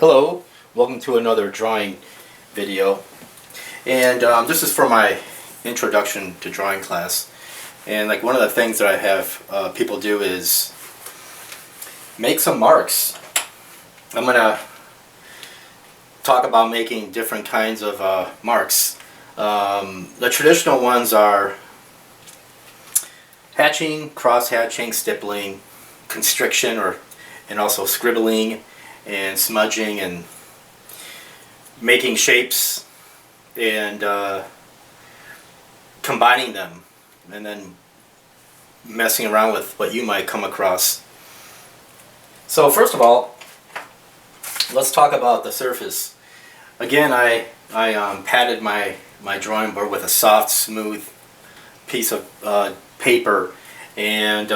Hello, welcome to another drawing video, and this is for my introduction to drawing class. And like one of the things that I have people do is make some marks. I'm gonna talk about making different kinds of marks. The traditional ones are hatching, cross hatching, stippling, constriction, and also scribbling and smudging and making shapes and combining them and then messing around with what you might come across. So first of all, let's talk about the surface. Again, I padded my drawing board with a soft, smooth piece of paper, and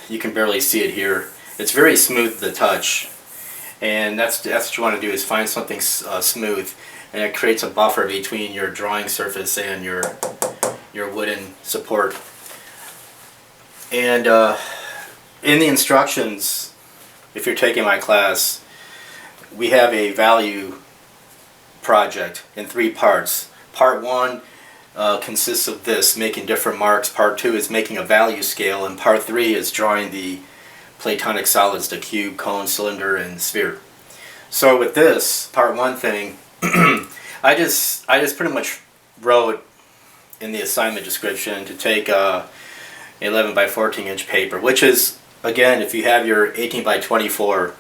you can barely see it here. It's very smooth to touch. And that's what you want to do, is find something smooth, and it creates a buffer between your drawing surface and your wooden support. And in the instructions, if you're taking my class, we have a value project in 3 parts. Part 1 consists of this, making different marks. Part 2 is making a value scale, and Part 3 is drawing the Platonic solids, the cube, cone, cylinder, and sphere. So with this part 1 thing, I just pretty much wrote in the assignment description to take 11 by 14 inch paper, which is, again, if you have your 18 by 24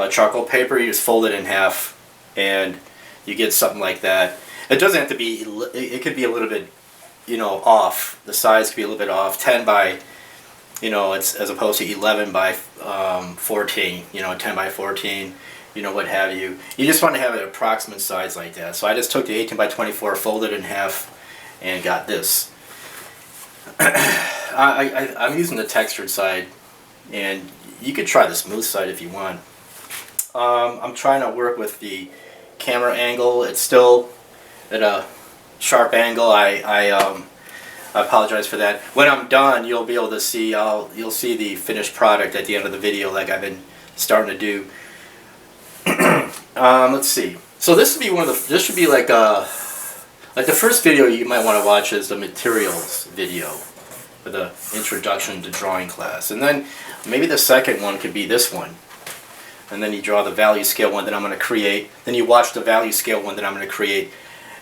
charcoal paper, you just fold it in half and you get something like that. It doesn't have to be, it could be a little bit, off. The size could be a little bit off. 10 by, it's as opposed to 11 by 14, 10 by 14, what have you. You just want to have an approximate size like that. So I just took the 18 by 24, folded it in half, and got this. I'm using the textured side, and you could try the smooth side if you want. I'm trying to work with the camera angle. It's still at a sharp angle. I apologize for that. When I'm done, you'll be able to see, you'll see the finished product at the end of the video, like I've been starting to do. Let's see. So this would be this should be like the first video you might want to watch is the materials video for the introduction to drawing class, and then maybe the second one could be this one, and then you draw the value scale one that I'm going to create. Then you watch the value scale one that I'm going to create,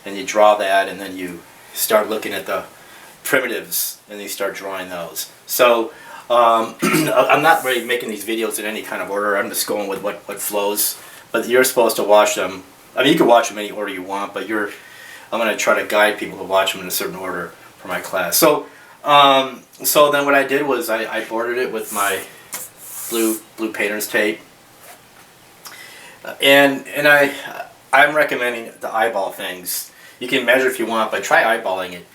and you draw that, and then you start looking at the primitives and you start drawing those. So I'm not really making these videos in any kind of order. I'm just going with what flows, but you're supposed to watch them. I mean, you can watch them any order you want, but I'm going to try to guide people to watch them in a certain order for my class. So so then what I did was I bordered it with my blue painter's tape, and I'm recommending the eyeball things. You can measure if you want, but try eyeballing it.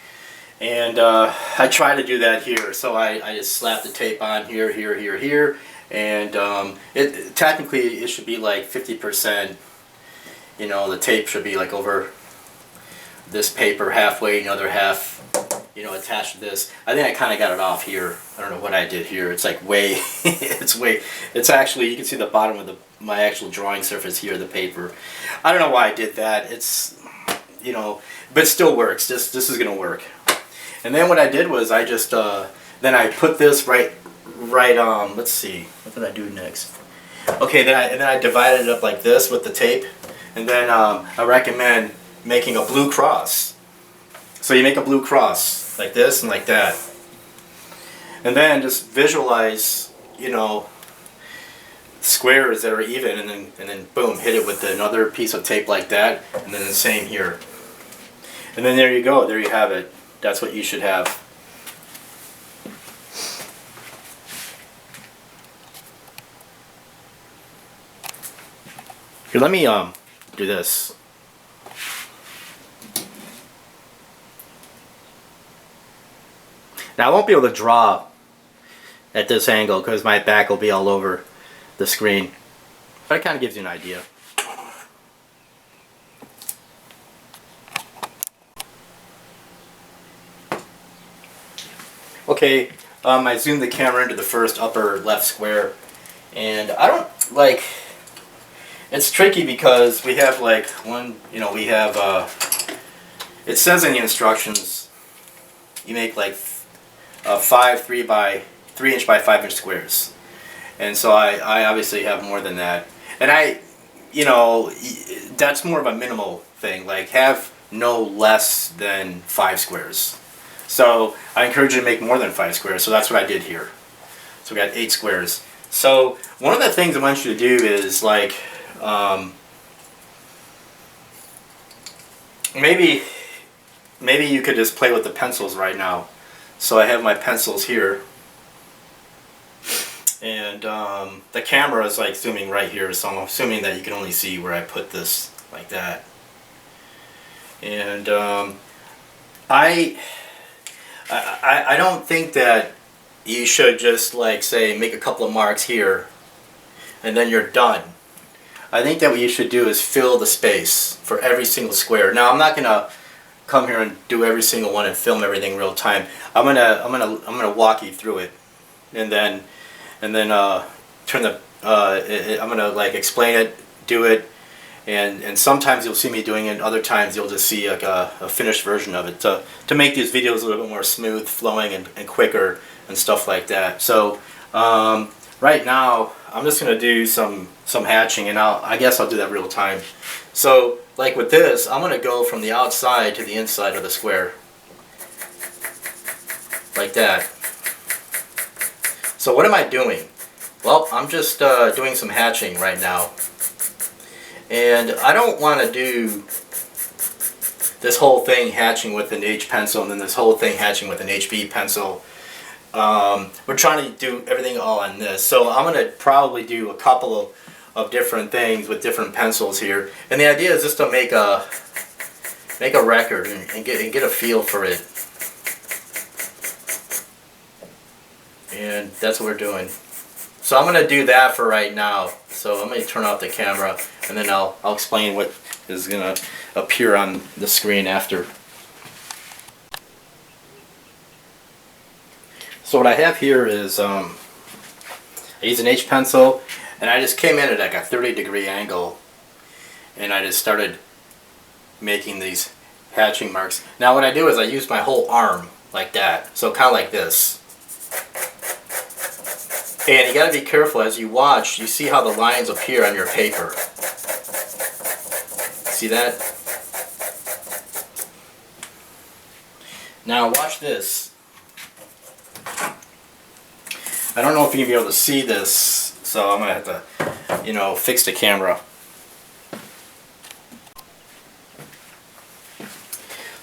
And I try to do that here. So I just slap the tape on here, and technically it should be like 50%. The tape should be like over this paper halfway, another half, attached to this. I think I kind of got it off here. I don't know what I did here. It's like it's actually, you can see the bottom of my actual drawing surface here, the paper. I don't know why I did that. It's, but it still works. This is going to work. And then what I did was I just, then I put this right, let's see, what did I do next? Okay, then I divided it up like this with the tape, and then I recommend making a blue cross. So you make a blue cross, like this and like that. And then just visualize, squares that are even, and then boom, hit it with another piece of tape like that, and then the same here. And then there you go, there you have it. That's what you should have. Here, let me do this. Now I won't be able to draw at this angle because my back will be all over the screen, but it kind of gives you an idea. Okay, I zoomed the camera into the first upper left square, and I don't like, it's tricky because we have like one, you know, we have, it says in the instructions, you make like 3-inch by 5-inch squares. And so I obviously have more than that. And you know, that's more of a minimal thing, like have no less than 5 squares. So I encourage you to make more than 5 squares, so that's what I did here. So we got 8 squares. So one of the things I want you to do is like, maybe you could just play with the pencils right now. So I have my pencils here, and the camera is like zooming right here, so I'm assuming that you can only see where I put this like that. And I don't think that you should just like say make a couple of marks here and then you're done. I think that what you should do is fill the space for every single square. Now I'm not gonna come here and do every single one and film everything real time. I'm gonna walk you through it, and then turn the I'm gonna like explain it, do it, and sometimes you'll see me doing it. Other times you'll just see like a finished version of it to make these videos a little bit more smooth, flowing, and quicker and stuff like that. So right now I'm just gonna do some hatching, and I guess I'll do that real time. So like with this, I'm gonna go from the outside to the inside of the square, like that. So what am I doing? Well, I'm just doing some hatching right now. And I don't want to do this whole thing hatching with an H pencil and then this whole thing hatching with an HB pencil. We're trying to do everything all on this. So I'm going to probably do a couple of different things with different pencils here. And the idea is just to make a record and get a feel for it. And that's what we're doing. So I'm going to do that for right now. So I'm going to turn off the camera, and then I'll explain what is going to appear on the screen after. So what I have here is I use an H pencil, and I just came in at like a 30-degree angle, and I just started making these hatching marks. Now what I do is I use my whole arm like that, so kind of like this. And you got to be careful as you watch. You see how the lines appear on your paper. See that? Now watch this. I don't know if you're going to be able to see this, so I'm going to have to, you know, fix the camera.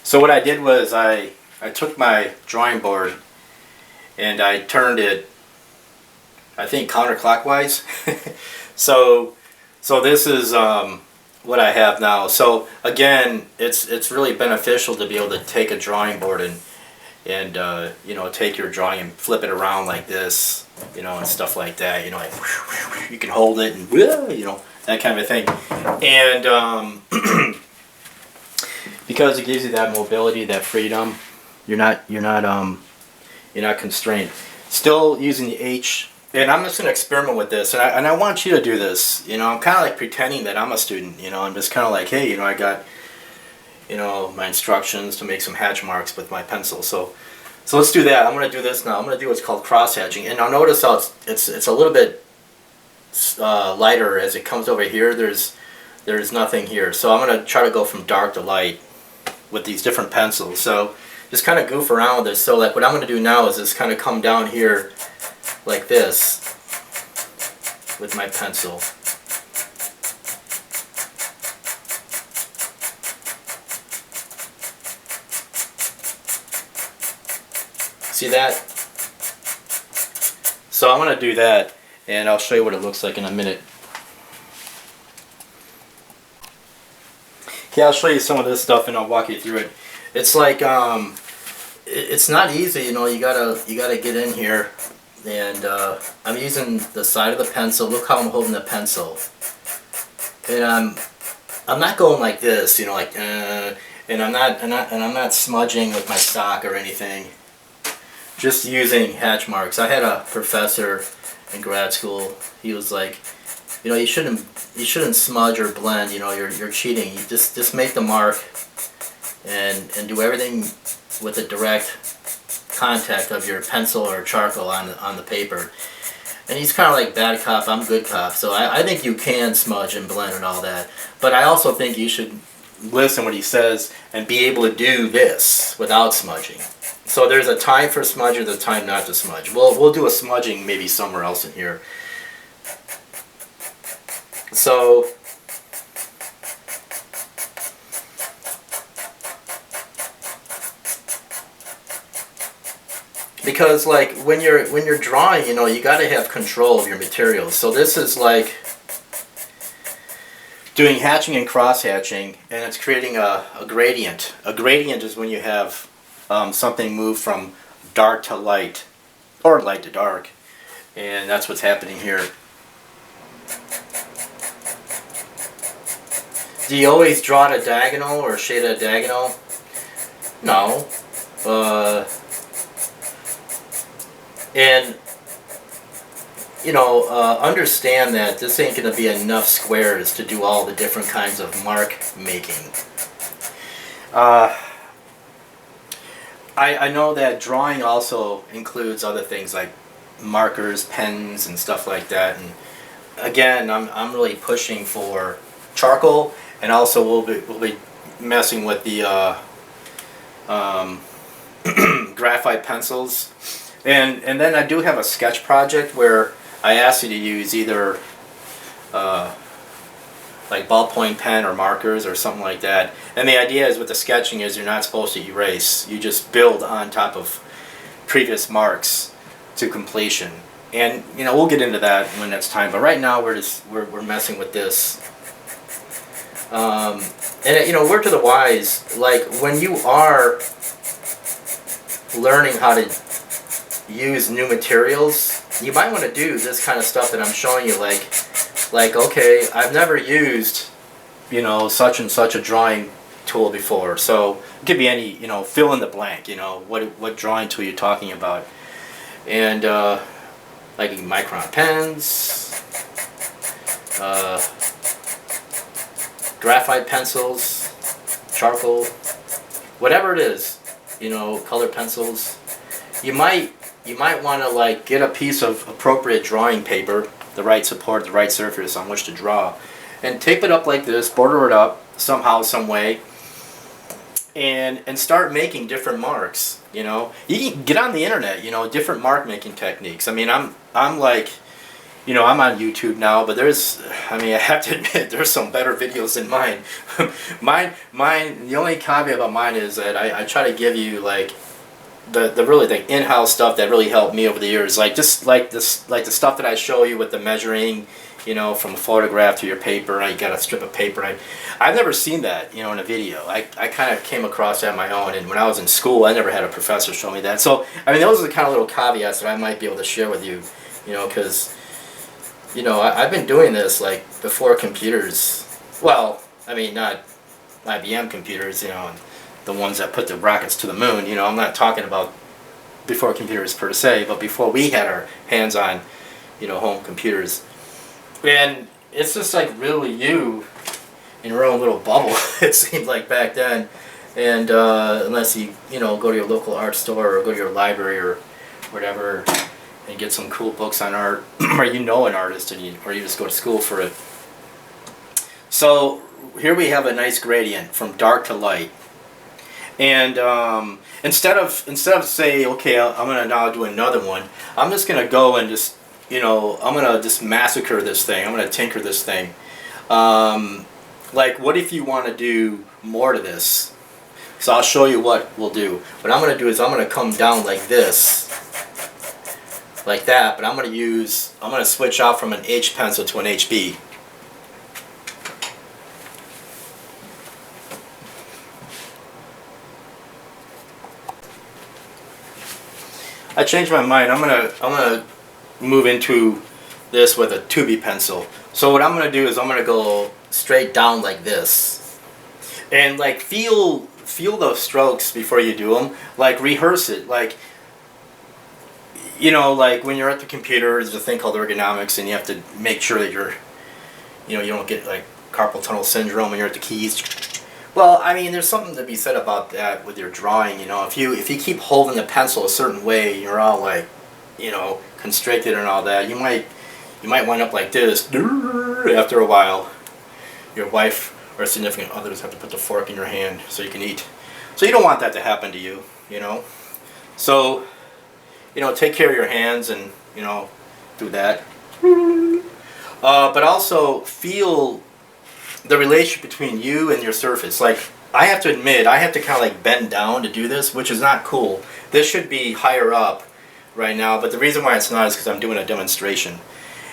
So what I did was I took my drawing board and I turned it, I think, counterclockwise. so this is what I have now. So again, it's really beneficial to be able to take a drawing board and you know, take your drawing and flip it around like this, you know, and stuff like that. You know, like you can hold it and, you know, that kind of thing. And because it gives you that mobility, that freedom, you're not constrained. Still using the H. And I'm just going to experiment with this, and I want you to do this. You know, I'm kind of like pretending that I'm a student. You know, I'm just kind of like, hey, you know, I got, you know, my instructions to make some hatch marks with my pencil. So let's do that. I'm going to do this now. I'm going to do what's called cross hatching, and now notice how it's a little bit lighter as it comes over here. There's nothing here. So I'm going to try to go from dark to light with these different pencils. So just kind of goof around with this. So like what I'm going to do now is just kind of come down here like this with my pencil. See that? So I'm going to do that, and I'll show you what it looks like in a minute. Okay, I'll show you some of this stuff and I'll walk you through it. It's like it's not easy, you know. You gotta get in here. And I'm using the side of the pencil. Look how I'm holding the pencil. And I'm not going like this, you know, like and I'm not smudging with my stock or anything. Just using hatch marks. I had a professor in grad school. He was like, You know, you shouldn't smudge or blend. You know, you're cheating. You just make the mark and do everything with the direct contact of your pencil or charcoal on the paper. And he's kind of like bad cop, I'm good cop. So I think you can smudge and blend and all that. But I also think you should listen what he says and be able to do this without smudging. So there's a time for smudging, there's a time not to smudge. We'll do a smudging maybe somewhere else in here. So because like when you're drawing, you know, you got to have control of your materials. So this is like doing hatching and cross hatching, and it's creating a gradient. A gradient is when you have something move from dark to light, or light to dark, and that's what's happening here. Do you always draw it a diagonal or shade a diagonal? No. And you know, understand that this ain't going to be enough squares to do all the different kinds of mark making. I know that drawing also includes other things like markers, pens, and stuff like that. And again, I'm really pushing for charcoal, and also we'll be messing with the graphite pencils. And then I do have a sketch project where I ask you to use either like ballpoint pen or markers or something like that. And the idea is with the sketching is you're not supposed to erase. You just build on top of previous marks to completion. And you know, we'll get into that when it's time. But right now we're messing with this. And you know, word to the wise, like when you are learning how to use new materials, you might want to do this kind of stuff that I'm showing you, like okay, I've never used, you know, such and such a drawing tool before. So it could be any, you know, fill in the blank, you know, what drawing tool you're talking about. And like micron pens, graphite pencils, charcoal, whatever it is, you know, color pencils. You might want to like get a piece of appropriate drawing paper, the right support, the right surface on which to draw, and tape it up like this, border it up somehow, some way, and start making different marks. You know, you can get on the internet, you know, different mark making techniques. I mean, I'm like, you know, I'm on YouTube now, but I have to admit, there's some better videos than mine. mine, the only caveat about mine is that I try to give you like the really the in-house stuff that really helped me over the years, like just like the stuff that I show you with the measuring, you know, from a photograph to your paper. You got a strip of paper. I've never seen that, you know, in a video. I kind of came across that on my own, and when I was in school, I never had a professor show me that. So I mean, those are the kind of little caveats that I might be able to share with you, you know, because you know, I've been doing this like before computers. Well, I mean, not IBM computers, you know, and the ones that put the rockets to the moon. You know, I'm not talking about before computers per se, but before we had our hands on, you know, home computers. And it's just like really you in your own little bubble, it seemed like back then. And unless you know, go to your local art store or go to your library or whatever and get some cool books on art, or you know an artist, and or you just go to school for it. So here we have a nice gradient from dark to light. And instead of say, okay, I'm gonna now do another one, I'm just gonna go and just, you know, I'm gonna just massacre this thing. I'm gonna tinker this thing. Like, what if you want to do more to this? So I'll show you what we'll do. What I'm gonna do is I'm gonna come down like this, like that, but I'm gonna switch out from an H pencil to an HB. I changed my mind. I'm gonna move into this with a 2B pencil. So what I'm gonna do is I'm gonna go straight down like this, and like feel those strokes before you do them. Like rehearse it. Like, you know, like when you're at the computer, there's a thing called ergonomics, and you have to make sure that you know, you don't get like carpal tunnel syndrome when you're at the keys. Well, I mean, there's something to be said about that with your drawing. You know, if you keep holding the pencil a certain way, you're all like, you know, constricted and all that. You might wind up like this after a while. Your wife or significant others have to put the fork in your hand so you can eat. So you don't want that to happen to you, you know. So, you know, take care of your hands and, you know, do that. But also feel the relationship between you and your surface. Like, I have to admit, I have to kind of like bend down to do this, which is not cool. This should be higher up right now, but the reason why it's not is because I'm doing a demonstration.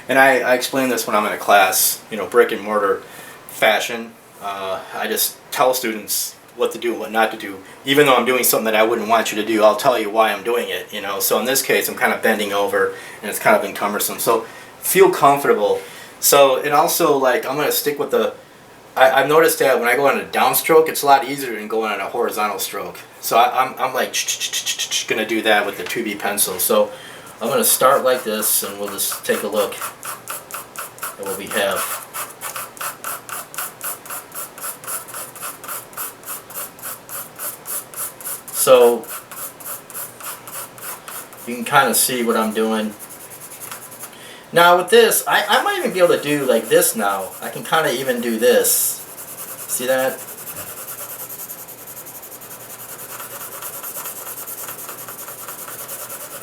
And I explain this when I'm in a class, you know, brick and mortar fashion. I just tell students what to do and what not to do. Even though I'm doing something that I wouldn't want you to do, I'll tell you why I'm doing it, you know. So in this case, I'm kind of bending over and it's kind of encumbersome. So feel comfortable. So, and also, like, I'm going to stick with the, I've noticed that when I go on a downstroke, it's a lot easier than going on a horizontal stroke. So I'm like going to do that with the 2B pencil. So I'm going to start like this, and we'll just take a look at what we have. So you can kind of see what I'm doing. Now with this, I might even be able to do like this now. I can kind of even do this. See that?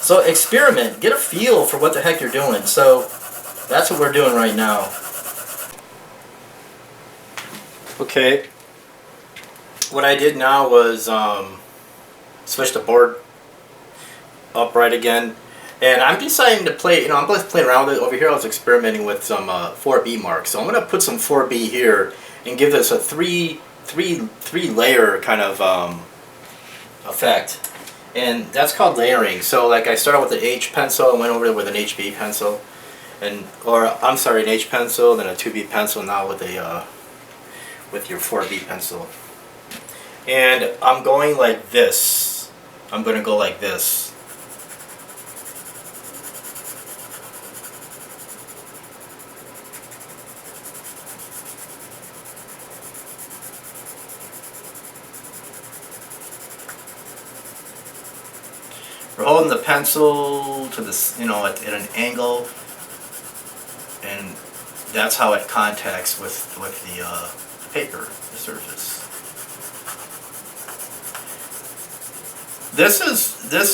So experiment, get a feel for what the heck you're doing. So that's what we're doing right now. Okay. What I did now was switch the board upright again. And I'm deciding to play, you know, I'm just playing around with it. Over here I was experimenting with some 4B marks. So I'm going to put some 4B here and give this a three layer kind of effect. And that's called layering. So like I started with the H pencil and went over with an HB pencil. Or I'm sorry, an H pencil, then a 2B pencil, now with a with your 4B pencil. And I'm going like this. I'm going to go like this. We're holding the pencil to this, you know, at an angle, and that's how it contacts with the paper, the surface. This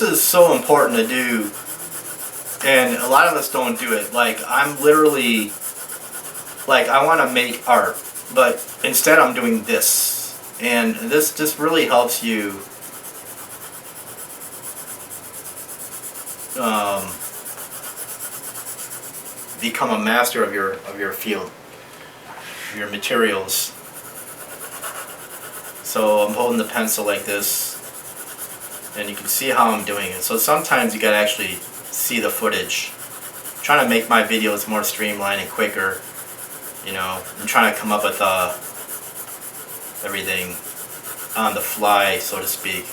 is so important to do, and a lot of us don't do it. Like, I'm literally, like, I want to make art, but instead I'm doing this, and this just really helps you become a master of your field, your materials. So I'm holding the pencil like this, and you can see how I'm doing it. So sometimes you gotta actually see the footage. I'm trying to make my videos more streamlined and quicker. You know, I'm trying to come up with everything on the fly, so to speak.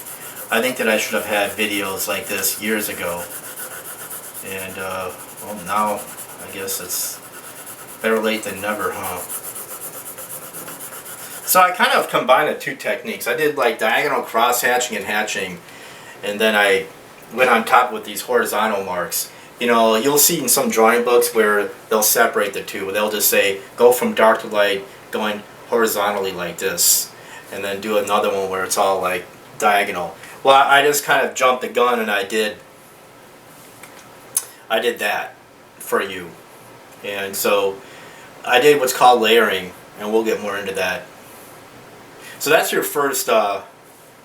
I think that I should have had videos like this years ago. And, well, now I guess it's better late than never, huh? So I kind of combined the two techniques. I did like diagonal cross hatching and hatching, and then I went on top with these horizontal marks. You know, you'll see in some drawing books where they'll separate the two. They'll just say, go from dark to light, going horizontally like this, and then do another one where it's all like diagonal. Well, I just kind of jumped the gun, and I did that for you. And so I did what's called layering, and we'll get more into that. So that's your first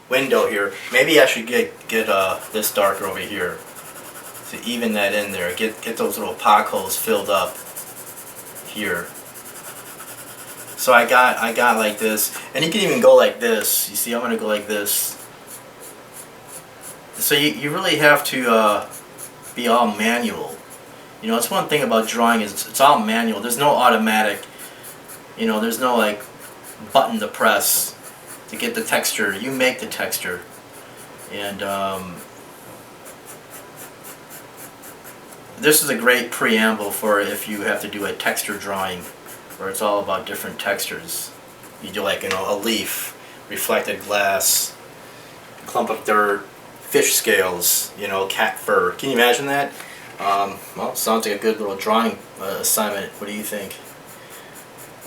window here. Maybe I should get this darker over here to even that in there. Get those little potholes filled up here. So I got like this, and you can even go like this. You see, I'm gonna go like this. So you really have to be all manual. You know, it's one thing about drawing is it's all manual. There's no automatic. You know, there's no like button to press to get the texture. You make the texture. And this is a great preamble for if you have to do a texture drawing where it's all about different textures. You do like, you know, a leaf, reflected glass, clump of dirt, fish scales, you know, cat fur. Can you imagine that? Well, sounds like a good little drawing assignment. What do you think?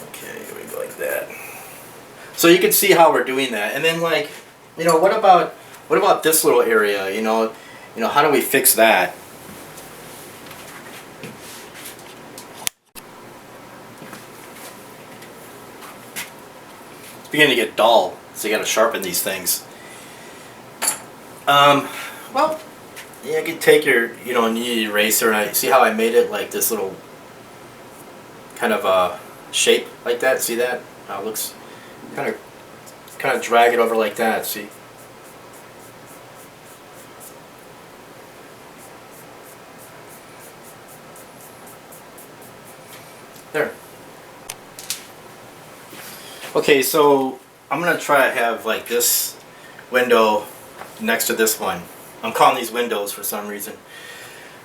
Okay, here we go like that. So you can see how we're doing that. And then, like, you know, what about this little area? You know, how do we fix that? It's beginning to get dull, so you got to sharpen these things. Well, yeah, you can take your, you know, kneaded eraser, and I see how I made it like this little kind of shape like that. See that? How it looks kind of drag it over like that. See? There. Okay, so I'm gonna try to have like this window next to this one. I'm calling these windows for some reason.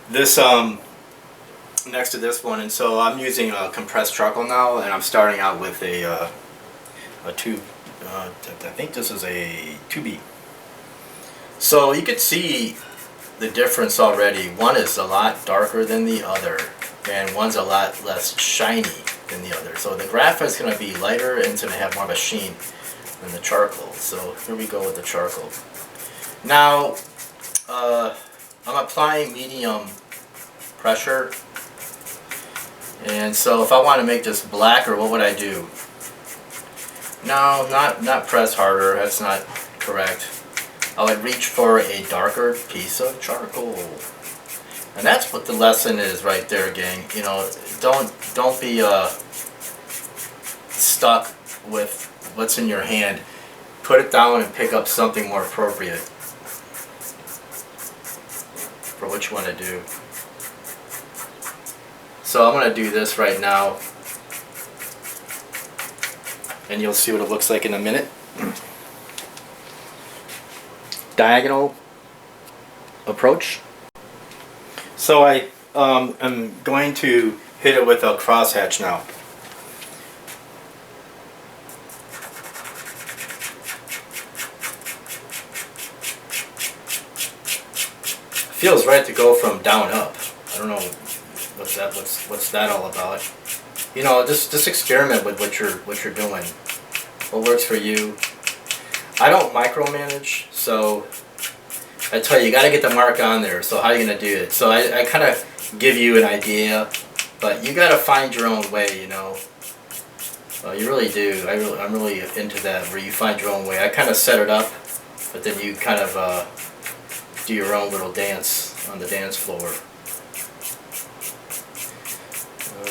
This next to this one, and so I'm using compressed charcoal now, and I'm starting out with a tube. I think this is a 2B. So you could see the difference already. One is a lot darker than the other, and one's a lot less shiny than the other. So the graphite is going to be lighter and it's going to have more of a sheen than the charcoal. So here we go with the charcoal. Now I'm applying medium pressure, and so if I want to make this blacker, what would I do? No, not press harder. That's not correct. I would reach for a darker piece of charcoal. And that's what the lesson is right there, gang. You know, don't be stuck with what's in your hand. Put it down and pick up something more appropriate for what you want to do. So I'm going to do this right now, and you'll see what it looks like in a minute. Diagonal approach. So I'm going to hit it with a crosshatch now. Feels right to go from down up. I don't know what's that all about. You know, just experiment with what you're doing. What works for you. I don't micromanage, so I tell you, you got to get the mark on there. So how are you going to do it? So I kind of give you an idea, but you got to find your own way, you know. You really do. I'm really into that, where you find your own way. I kind of set it up, but then you kind of do your own little dance on the dance floor.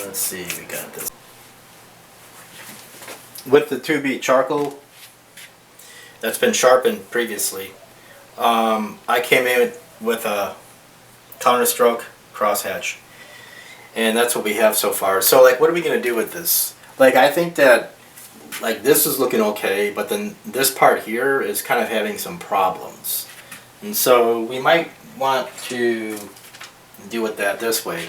Let's see, we got this. With the 2B charcoal that's been sharpened previously, I came in with a counterstroke crosshatch, and that's what we have so far. So like, what are we going to do with this? Like, I think that like this is looking okay, but then this part here is kind of having some problems, and so we might want to deal with that this way.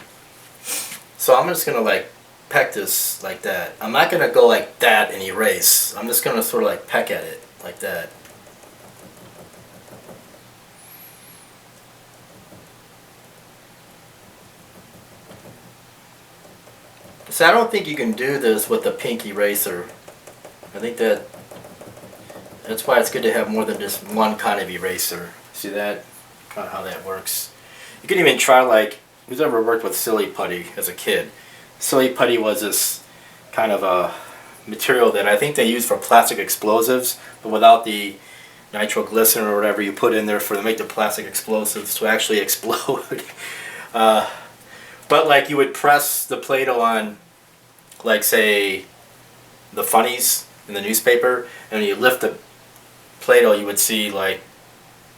So I'm just going to like peck this like that. I'm not going to go like that and erase. I'm just going to sort of like peck at it like that. So I don't think you can do this with a pink eraser. I think that's why it's good to have more than just one kind of eraser. See that? Kind of how that works. You can even try, like, who's ever worked with silly putty as a kid? Silly putty was this kind of a material that I think they used for plastic explosives, but without the nitroglycerin or whatever you put in there to make the plastic explosives to actually explode. But like, you would press the Play-Doh on, like, say, the funnies in the newspaper, and when you lift the Play-Doh, you would see, like,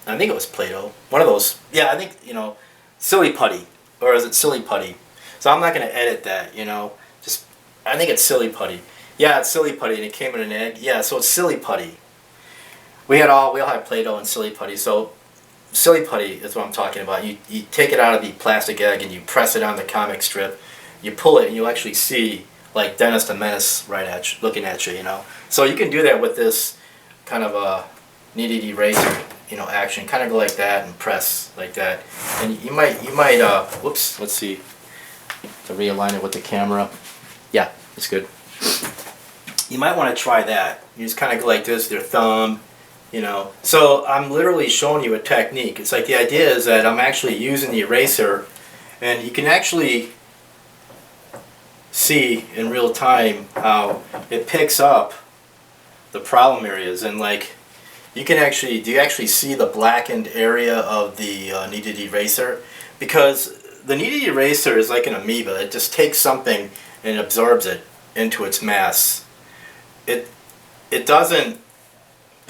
I think it was Play-Doh, one of those. Yeah, I think, you know, silly putty, or is it silly putty? So I'm not going to edit that, you know. Just, I think it's silly putty. Yeah, it's silly putty, and it came in an egg. Yeah, so it's silly putty. We all had Play-Doh and silly putty. So silly putty is what I'm talking about. You take it out of the plastic egg and you press it on the comic strip. You pull it and you actually see like Dennis the Menace right at you, looking at you, you know. So you can do that with this kind of a kneaded eraser, you know, action. Kind of go like that and press like that. And you might, whoops, let's see, to realign it with the camera. Yeah, it's good. You might want to try that. You just kind of go like this with your thumb, you know. So I'm literally showing you a technique. It's like the idea is that I'm actually using the eraser, and you can actually see in real time how it picks up the problem areas. And like, you can actually, do you actually see the blackened area of the kneaded eraser? Because the kneaded eraser is like an amoeba. It just takes something and absorbs it into its mass. It doesn't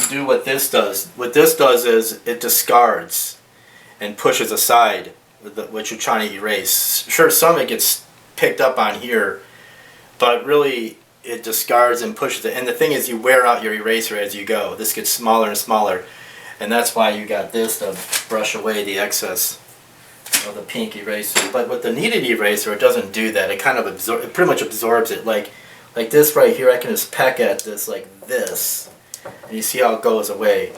do what this does. What this does is it discards and pushes aside what you're trying to erase. Sure, some of it gets picked up on here, but really it discards and pushes it. And the thing is, you wear out your eraser as you go. This gets smaller and smaller, and that's why you got this to brush away the excess of the pink eraser. But with the kneaded eraser, it doesn't do that. It kind of it pretty much absorbs it. Like this right here, I can just peck at this like this, and you see how it goes away.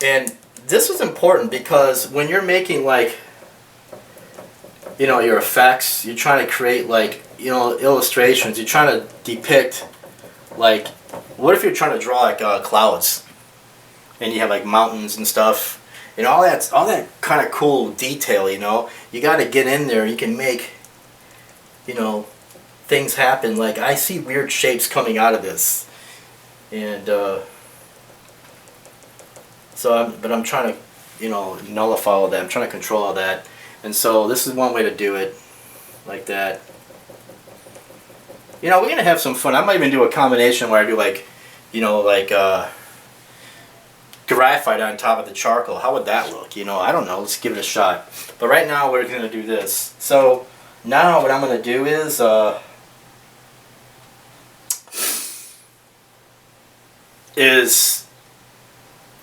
And this is important because when you're making, like, you know, your effects, you're trying to create, like, you know, illustrations, you're trying to depict, like, what if you're trying to draw like clouds, and you have like mountains and stuff, and all that kind of cool detail, you know, you got to get in there. You can make, you know, things happen. Like, I see weird shapes coming out of this, and but I'm trying to, you know, nullify all that. I'm trying to control all that. And so this is one way to do it, like that. You know, we're going to have some fun. I might even do a combination where I do, like, you know, like graphite on top of the charcoal. How would that look? You know, I don't know. Let's give it a shot. But right now we're going to do this. So now what I'm going to do is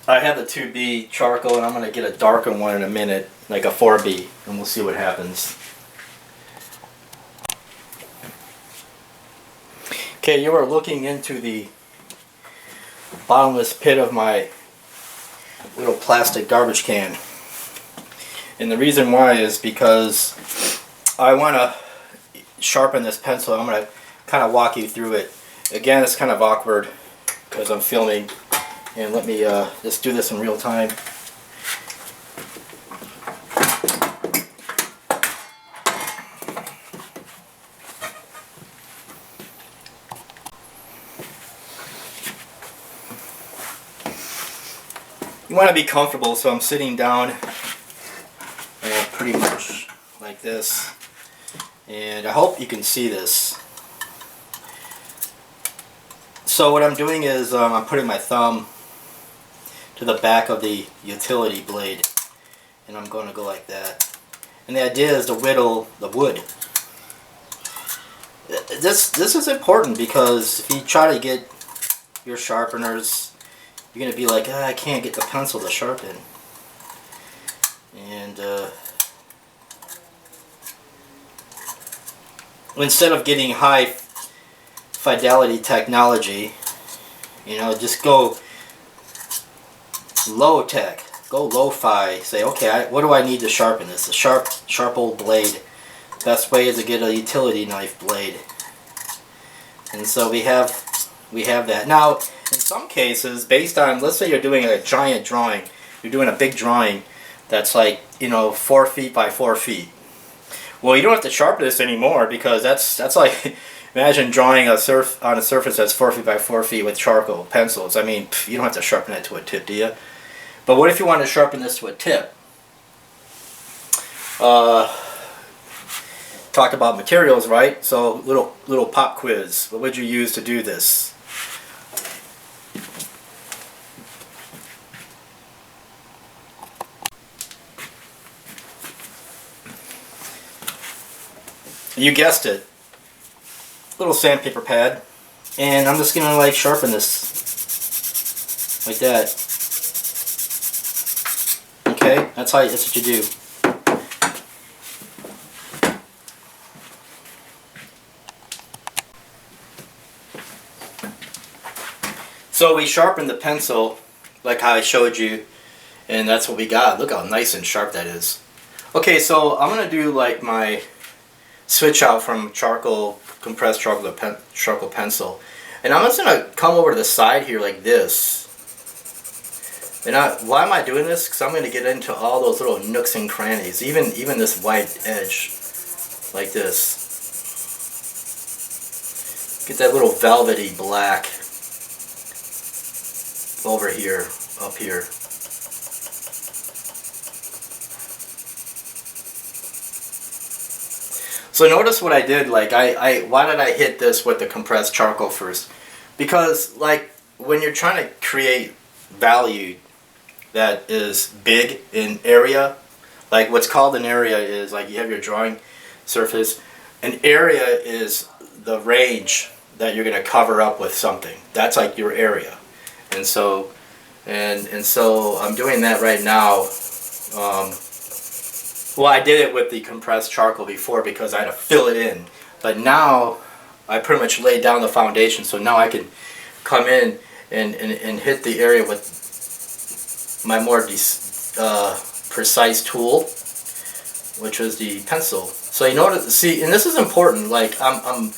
I have the 2B charcoal, and I'm going to get a darker one in a minute, like a 4B, and we'll see what happens. Okay, you are looking into the bottomless pit of my little plastic garbage can. And the reason why is because I want to sharpen this pencil. I'm going to kind of walk you through it. Again, it's kind of awkward because I'm filming. And let me just do this in real time. You want to be comfortable, so I'm sitting down pretty much like this. And I hope you can see this. So what I'm doing is I'm putting my thumb to the back of the utility blade, and I'm going to go like that. And the idea is to whittle the wood. This is important because if you try to get your sharpeners, you're going to be like, I can't get the pencil to sharpen. And instead of getting high fidelity technology, you know, just go low tech, go lo-fi. Say, okay, what do I need to sharpen this? A sharp old blade. Best way is to get a utility knife blade. And so we have that. Now, in some cases, based on, let's say you're doing a giant drawing, you're doing a big drawing that's like, you know, 4 feet by 4 feet. Well, you don't have to sharpen this anymore because that's like, imagine drawing on a surface that's 4 feet by 4 feet with charcoal pencils. I mean, you don't have to sharpen that to a tip, do you? But what if you want to sharpen this to a tip? Talk about materials, right? So little pop quiz. What would you use to do this? You guessed it. Little sandpaper pad. And I'm just gonna like sharpen this like that. Okay, that's what you do. So we sharpened the pencil like how I showed you, and that's what we got. Look how nice and sharp that is. Okay, so I'm gonna do like my switch out from charcoal, compressed charcoal pencil, and I'm just gonna come over to the side here like this. And why am I doing this? Because I'm going to get into all those little nooks and crannies, even this white edge, like this. Get that little velvety black over here, up here. So notice what I did. Like why did I hit this with the compressed charcoal first? Because like when you're trying to create value that is big in area, like what's called an area is like you have your drawing surface. An area is the range that you're going to cover up with something. That's like your area. And so so I'm doing that right now. Well, I did it with the compressed charcoal before because I had to fill it in, but now I pretty much laid down the foundation, so now I can come in and hit the area with my more precise tool, which was the pencil. So you notice, see, and this is important. Like I'm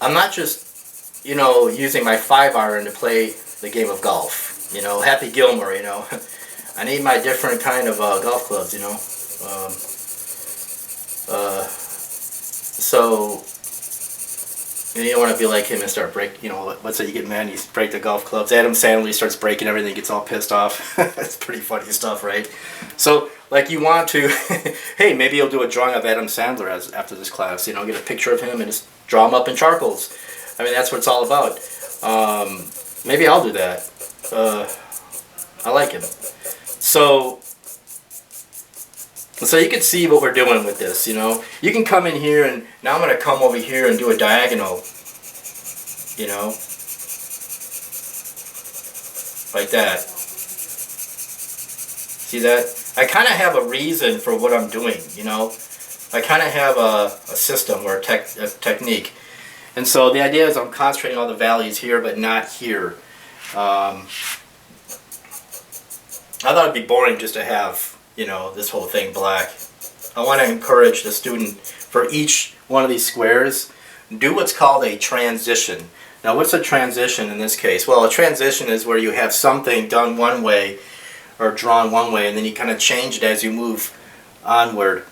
not just, you know, using my 5-iron to play the game of golf. You know, Happy Gilmore. You know, I need my different kind of golf clubs. You know, so. And you don't want to be like him and start break. You know, let's say you get mad and you break the golf clubs. Adam Sandler starts breaking everything, gets all pissed off. That's pretty funny stuff, right? So, like, you want to, hey, maybe you'll do a drawing of Adam Sandler after this class. You know, get a picture of him and just draw him up in charcoals. I mean, that's what it's all about. Maybe I'll do that. I like him. So you can see what we're doing with this, you know. You can come in here and now I'm going to come over here and do a diagonal, you know, like that. See that? I kind of have a reason for what I'm doing, you know. I kind of have a system or a technique. And so the idea is I'm concentrating all the values here but not here. I thought it'd be boring just to have, you know, this whole thing black. I want to encourage the student for each one of these squares, do what's called a transition. Now what's a transition in this case? Well, a transition is where you have something done one way or drawn one way and then you kind of change it as you move onward.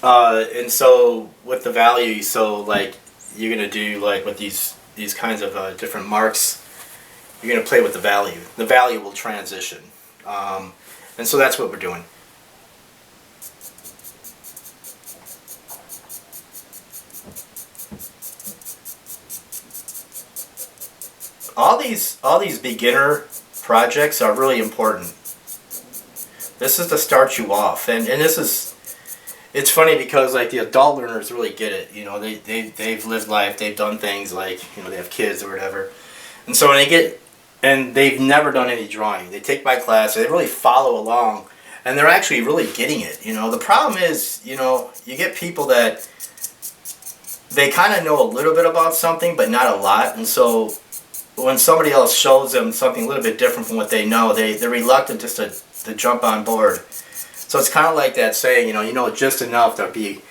And so with the value, so like you're going to do like with these kinds of different marks, you're going to play with the value. The value will transition. And so that's what we're doing. All these beginner projects are really important. This is to start you off, and this is, it's funny because like the adult learners really get it. You know, they've lived life, they've done things like, you know, they have kids or whatever, and so when they get, and they've never done any drawing, they take my class, they really follow along, and they're actually really getting it. You know, the problem is, you know, you get people that they kind of know a little bit about something but not a lot, and so when somebody else shows them something a little bit different from what they know, they're reluctant just to jump on board. So it's kind of like that saying, you know just enough to be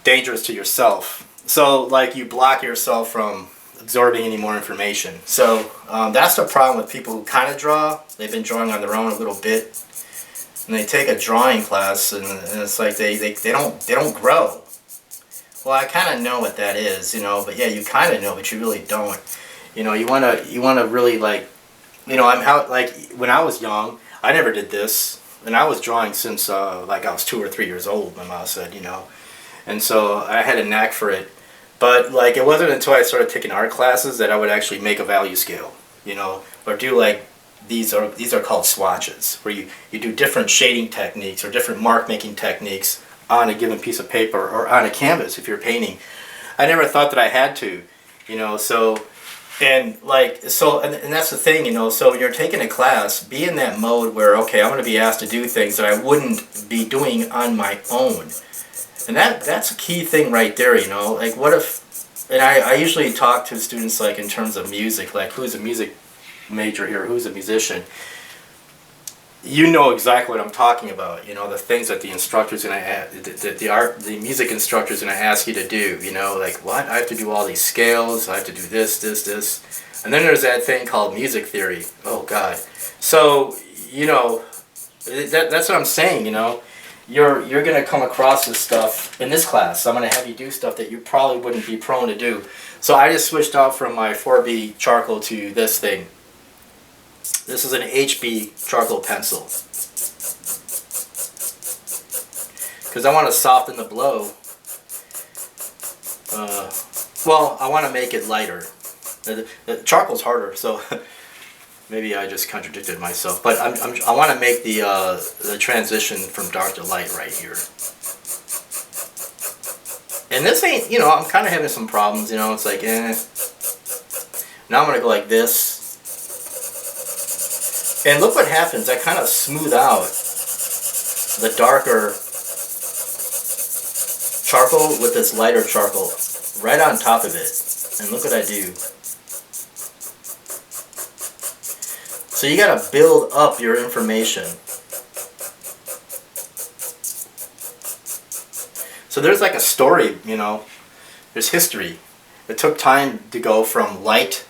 dangerous to yourself. So like you block yourself from absorbing any more information. So that's the problem with people who kind of draw. They've been drawing on their own a little bit, and they take a drawing class, and it's like they don't grow. Well, I kind of know what that is, you know, but yeah, you kind of know, but you really don't. You know, you wanna really, like, you know, like when I was young, I never did this, and I was drawing since like I was 2 or 3 years old. My mom said, you know, and so I had a knack for it. But like it wasn't until I started taking art classes that I would actually make a value scale, you know, or do like these are called swatches, where you do different shading techniques or different mark making techniques on a given piece of paper or on a canvas if you're painting. I never thought that I had to, you know, so. And like, so, and that's the thing, you know, so you're taking a class, be in that mode where, okay, I'm going to be asked to do things that I wouldn't be doing on my own. And that's a key thing right there, you know, like what if, and I usually talk to students like in terms of music, like who's a music major here, who's a musician, you know exactly what I'm talking about. You know, the things that the instructor's gonna the music instructor's gonna ask you to do. You know, like, what? I have to do all these scales. I have to do this, this, this, and then there's that thing called music theory. Oh God. So you know, that's what I'm saying. You know, you're gonna come across this stuff in this class. I'm gonna have you do stuff that you probably wouldn't be prone to do. So I just switched out from my 4B charcoal to this thing. This is an HB charcoal pencil. Because I want to soften the blow. Well, I want to make it lighter. The charcoal's harder, so maybe I just contradicted myself. But I want to make the transition from dark to light right here. And this ain't, you know, I'm kind of having some problems, you know, it's like, Now I'm going to go like this. And look what happens, I kind of smooth out the darker charcoal with this lighter charcoal right on top of it. And look what I do. So you got to build up your information. So there's like a story, you know, there's history. It took time to go from light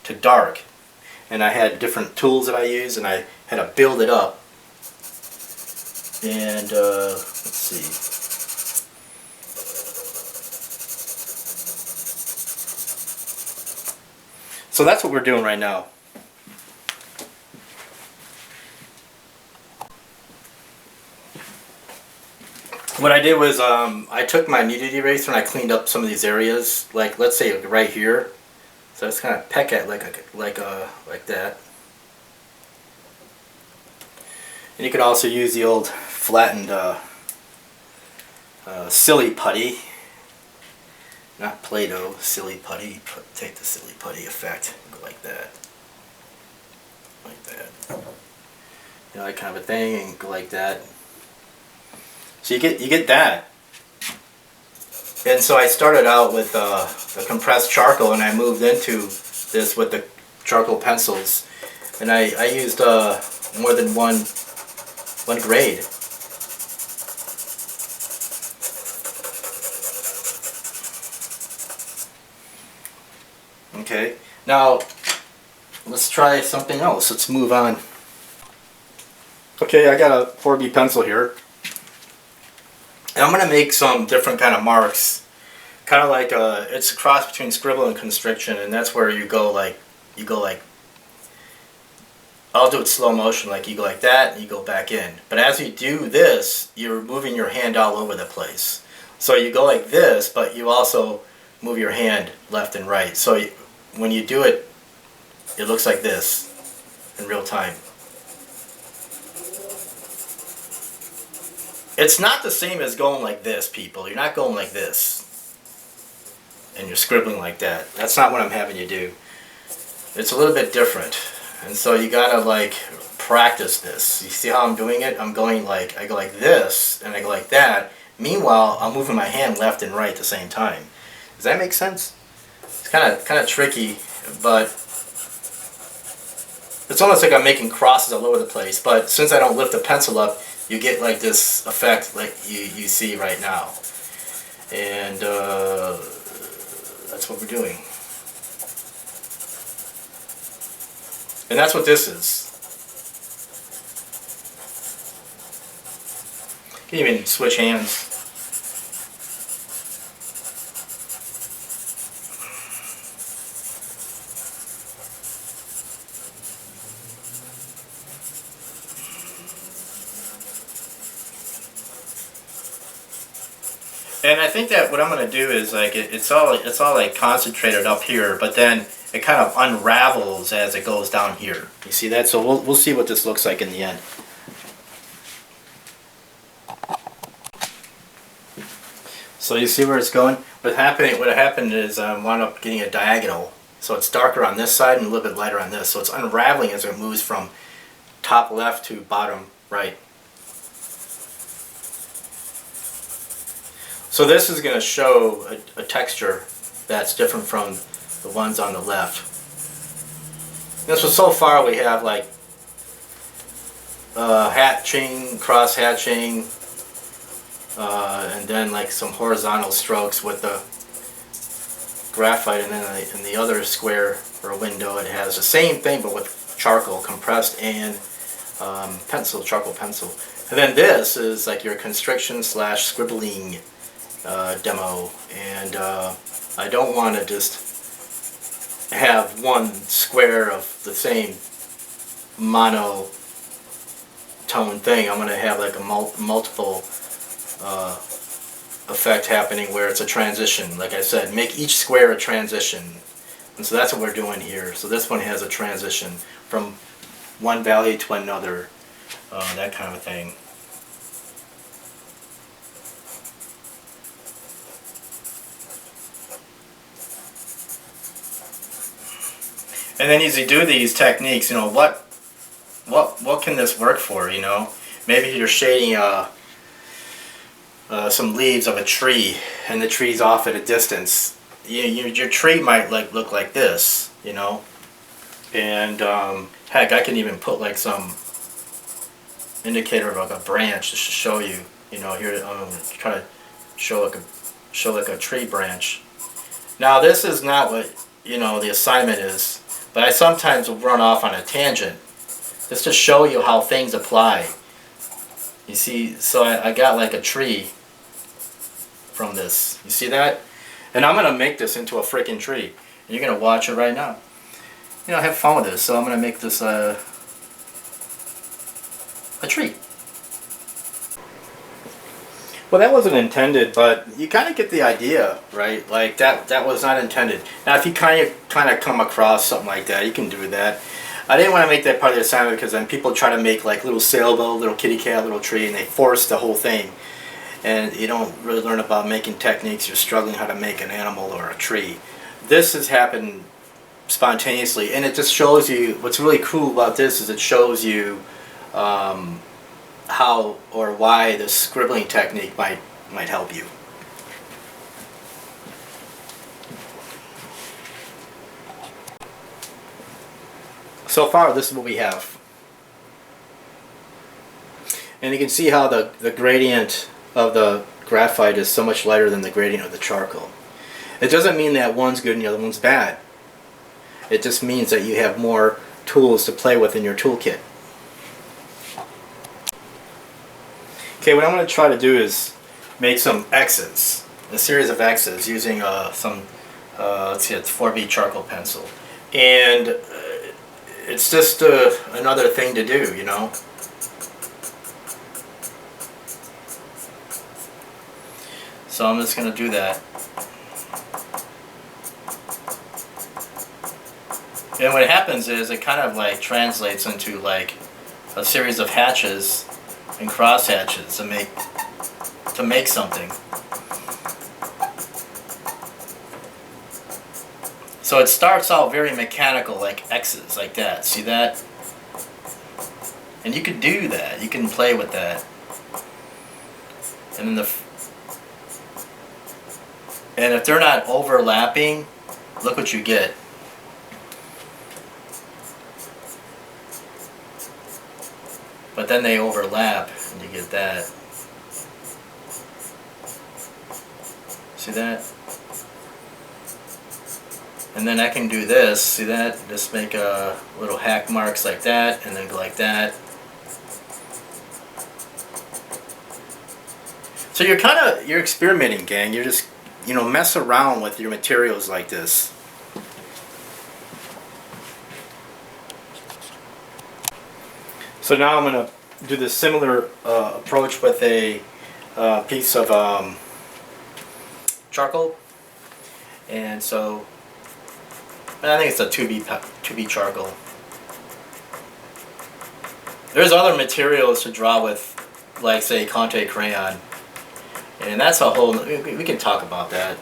to dark. And I had different tools that I used, and I had to build it up. And let's see. So that's what we're doing right now. What I did was I took my Kneaded Eraser and I cleaned up some of these areas. Like, let's say right here. So it's kind of peck at like that. And you could also use the old flattened silly putty, not Play-Doh, silly putty. Take the silly putty effect, go like that, you know, that kind of a thing, and go like that. So you get that. And so I started out with the compressed charcoal, and I moved into this with the charcoal pencils, and I used more than one grade. Okay, now let's try something else. Let's move on. Okay, I got a 4B pencil here. And I'm going to make some different kind of marks. Kind of like it's a cross between scribble and constriction, and that's where you go like, I'll do it slow motion, like you go like that and you go back in. But as you do this, you're moving your hand all over the place. So you go like this, but you also move your hand left and right. So when you do it, it looks like this in real time. It's not the same as going like this, people. You're not going like this and you're scribbling like that. That's not what I'm having you do. It's a little bit different. And so you gotta like practice this. You see how I'm doing it? I'm going like, I go like this and I go like that. Meanwhile, I'm moving my hand left and right at the same time. Does that make sense? It's kind of tricky, but it's almost like I'm making crosses all over the place. But since I don't lift the pencil up, you get like this effect like you see right now. And that's what we're doing. And that's what this is. You can even switch hands. And I think that what I'm going to do is like it's all like concentrated up here, but then it kind of unravels as it goes down here. You see that? So we'll see what this looks like in the end. So you see where it's going? What happened is I wound up getting a diagonal. So it's darker on this side and a little bit lighter on this. So it's unraveling as it moves from top left to bottom right. So this is going to show a texture that's different from the ones on the left. This was so far we have like hatching, cross hatching, and then like some horizontal strokes with the graphite, and then in the other square or window it has the same thing but with charcoal, compressed and pencil, charcoal pencil. And then this is like your constriction slash scribbling demo, and I don't want to just have one square of the same monotone thing. I'm going to have like a multiple effect happening where it's a transition. Like I said, make each square a transition. And so that's what we're doing here. So this one has a transition from one value to another, that kind of thing. And then as you do these techniques, you know, what can this work for, you know? Maybe you're shading some leaves of a tree, and the tree's off at a distance. Your tree might look like this, you know? And heck, I can even put like some indicator of like a branch just to show you, you know, here I'm going to try to show like a tree branch. Now this is not what, you know, the assignment is, but I sometimes will run off on a tangent just to show you how things apply. You see, so I got like a tree from this. You see that? And I'm going to make this into a freaking tree. And you're going to watch it right now. You know, have fun with this. So I'm going to make this a tree. Well, that wasn't intended, but you kind of get the idea, right? Like that was not intended. Now, if you kind of come across something like that, you can do that. I didn't want to make that part of the assignment because then people try to make like little sailboat, little kitty cat, little tree, and they force the whole thing. And you don't really learn about making techniques. You're struggling how to make an animal or a tree. This has happened spontaneously, and it just shows you, what's really cool about this is it shows you how or why this scribbling technique might help you. So far, this is what we have. And you can see how the gradient of the graphite is so much lighter than the gradient of the charcoal. It doesn't mean that one's good and the other one's bad. It just means that you have more tools to play with in your toolkit. Okay, what I'm going to try to do is make some X's, a series of X's using some, let's see, it's 4B charcoal pencil. And it's just another thing to do, you know. So I'm just going to do that. And what happens is it kind of like translates into like a series of hatches and cross hatches to make something. So it starts out very mechanical, like X's, like that. See that? And you can do that. You can play with that. And then and if they're not overlapping, look what you get. But then they overlap, and you get that. See that? And then I can do this, see that? Just make little hack marks like that, and then go like that. So you're experimenting, gang. You're just, you know, mess around with your materials like this. So now I'm going to do this similar approach with a piece of charcoal. And so, I think it's a 2B charcoal. There's other materials to draw with, like say Conte crayon. And that's a whole, we can talk about that.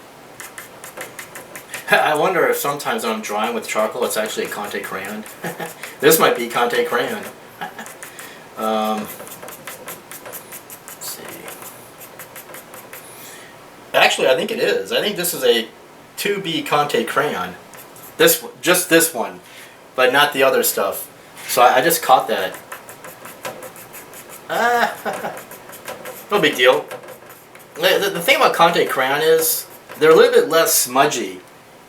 I wonder if sometimes when I'm drawing with charcoal it's actually a Conte crayon. This might be Conte crayon. Let's see. Actually, I think it is. I think this is a 2B Conte crayon. Just this one. but not the other stuff. So I just caught that. No big deal. The thing about Conte crayon is they're a little bit less smudgy.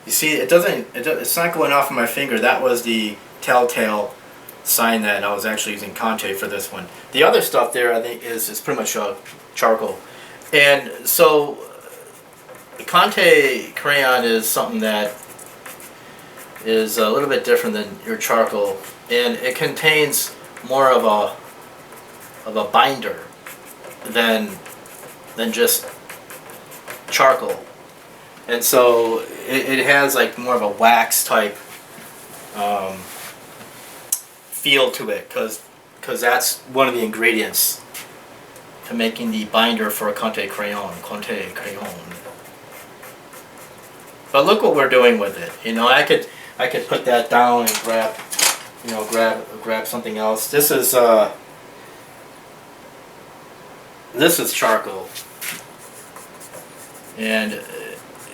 You see, it's not going off of my finger. That was the telltale sign that I was actually using Conte for this one. The other stuff there, I think, is pretty much charcoal. And so Conte crayon is something that is a little bit different than your charcoal, and it contains more of a binder than just charcoal. And so it has like more of a wax type feel to it, because that's one of the ingredients to making the binder for a Conte crayon. But look what we're doing with it. You know, I could put that down and grab something else. This is charcoal, and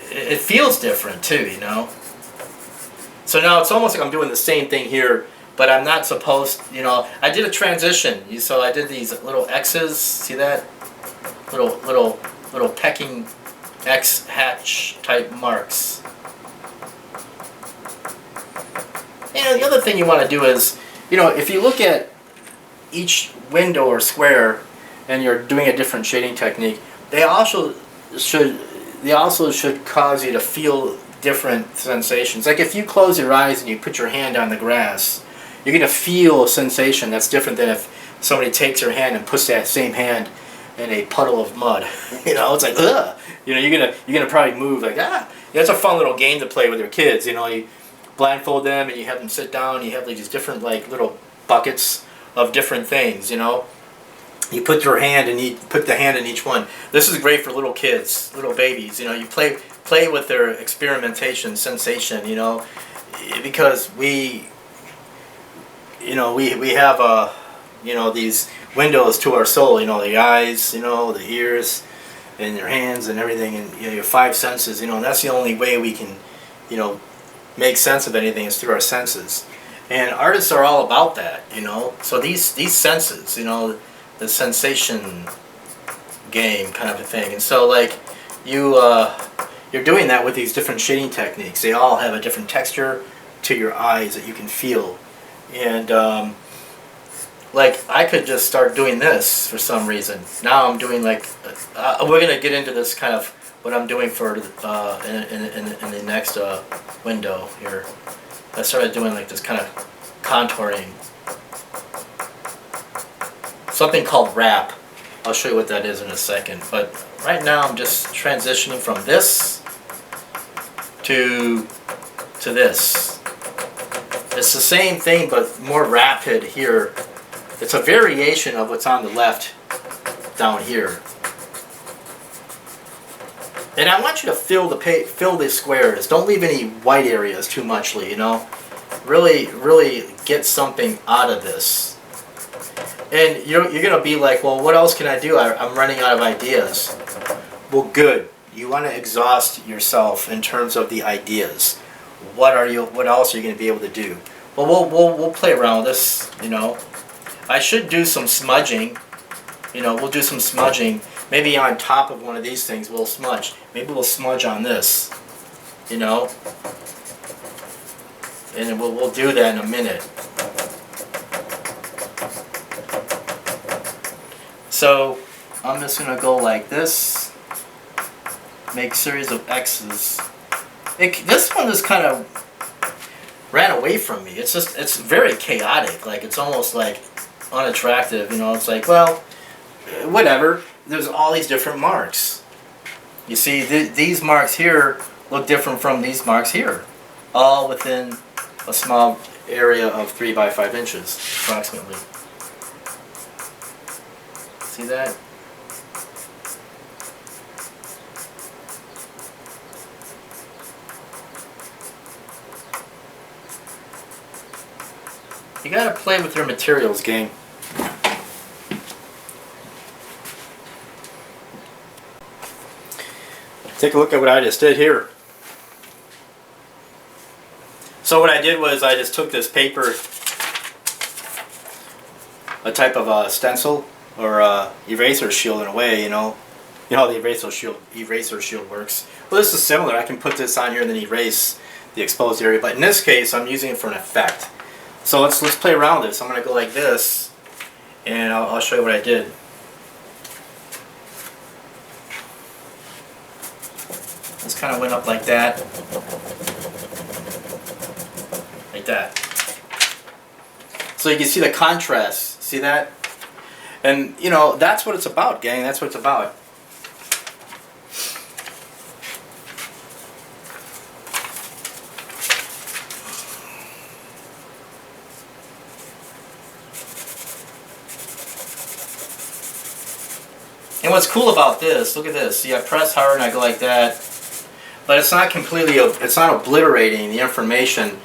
it feels different too, you know. So now it's almost like I'm doing the same thing here, but I'm not supposed, you know. I did a transition, so I did these little X's. See that? Little pecking X hatch type marks. And the other thing you want to do is, you know, if you look at each window or square and you're doing a different shading technique, they also should cause you to feel different sensations. Like if you close your eyes and you put your hand on the grass, you're going to feel a sensation that's different than if somebody takes your hand and puts that same hand in a puddle of mud. You know, it's like, ugh. You know, you're gonna probably move like, ah. It's a fun little game to play with your kids. You know, you blindfold them and you have them sit down. You have like these different like little buckets of different things. You know, you put your hand and you put the hand in each one. This is great for little kids, little babies. You know, you play with their experimentation, sensation. You know, because we have these windows to our soul. You know, the eyes, you know, the ears, and your hands and everything, and you know, your five senses. You know, and that's the only way we can, you know, make sense of anything is through our senses. And artists are all about that. You know, so these senses, you know, the sensation game kind of a thing. And so like you're doing that with these different shading techniques. They all have a different texture to your eyes that you can feel. And like I could just start doing this for some reason. Now I'm doing like we're gonna get into this kind of what I'm doing for in the next window here. I started doing like this kind of contouring, something called wrap. I'll show you what that is in a second. But right now I'm just transitioning from this to this. It's the same thing but more rapid here. It's a variation of what's on the left down here. And I want you to fill the squares. Don't leave any white areas too muchly, you know. Really get something out of this. And you're going to be like, well, what else can I do? I'm running out of ideas. Well, good. You want to exhaust yourself in terms of the ideas. What else are you going to be able to do? Well, we'll play around with this, you know. I should do some smudging. You know, we'll do some smudging. Maybe on top of one of these things we'll smudge. Maybe we'll smudge on this, you know. And we'll do that in a minute. So I'm just gonna go like this. Make a series of X's. This one just kind of ran away from me. It's very chaotic. Like it's almost like unattractive, you know. It's like, well, whatever. There's all these different marks. You see, these marks here look different from these marks here, all within a small area of 3 by 5 inches, approximately. See that? You gotta play with your materials, gang. Take a look at what I just did here. So what I did was I just took this paper, a type of stencil or eraser shield in a way, you know how the eraser shield works. Well, this is similar. I can put this on here and then erase the exposed area, but in this case I'm using it for an effect. So let's play around with this. I'm going to go like this, and I'll show you what I did. This kind of went up like that. Like that. So you can see the contrast. See that? And you know, that's what it's about, gang. That's what it's about. And what's cool about this, look at this. See, I press hard and I go like that. But it's not completely, it's not obliterating the information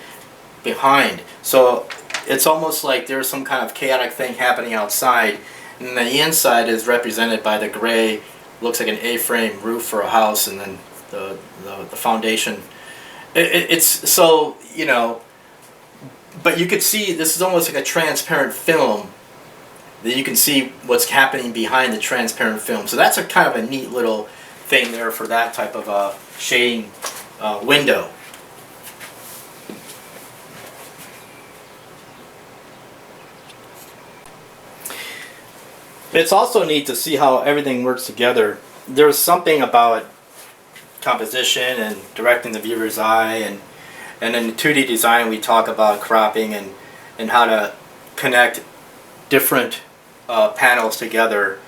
behind. So it's almost like there's some kind of chaotic thing happening outside, and the inside is represented by the gray, looks like an A-frame roof for a house, and then the foundation. It's so, you know, but you could see this is almost like a transparent film that you can see what's happening behind the transparent film. So that's a kind of a neat little thing there for that type of shading window. It's also neat to see how everything works together. There's something about composition and directing the viewer's eye, and in 2D design we talk about cropping and how to connect different panels together.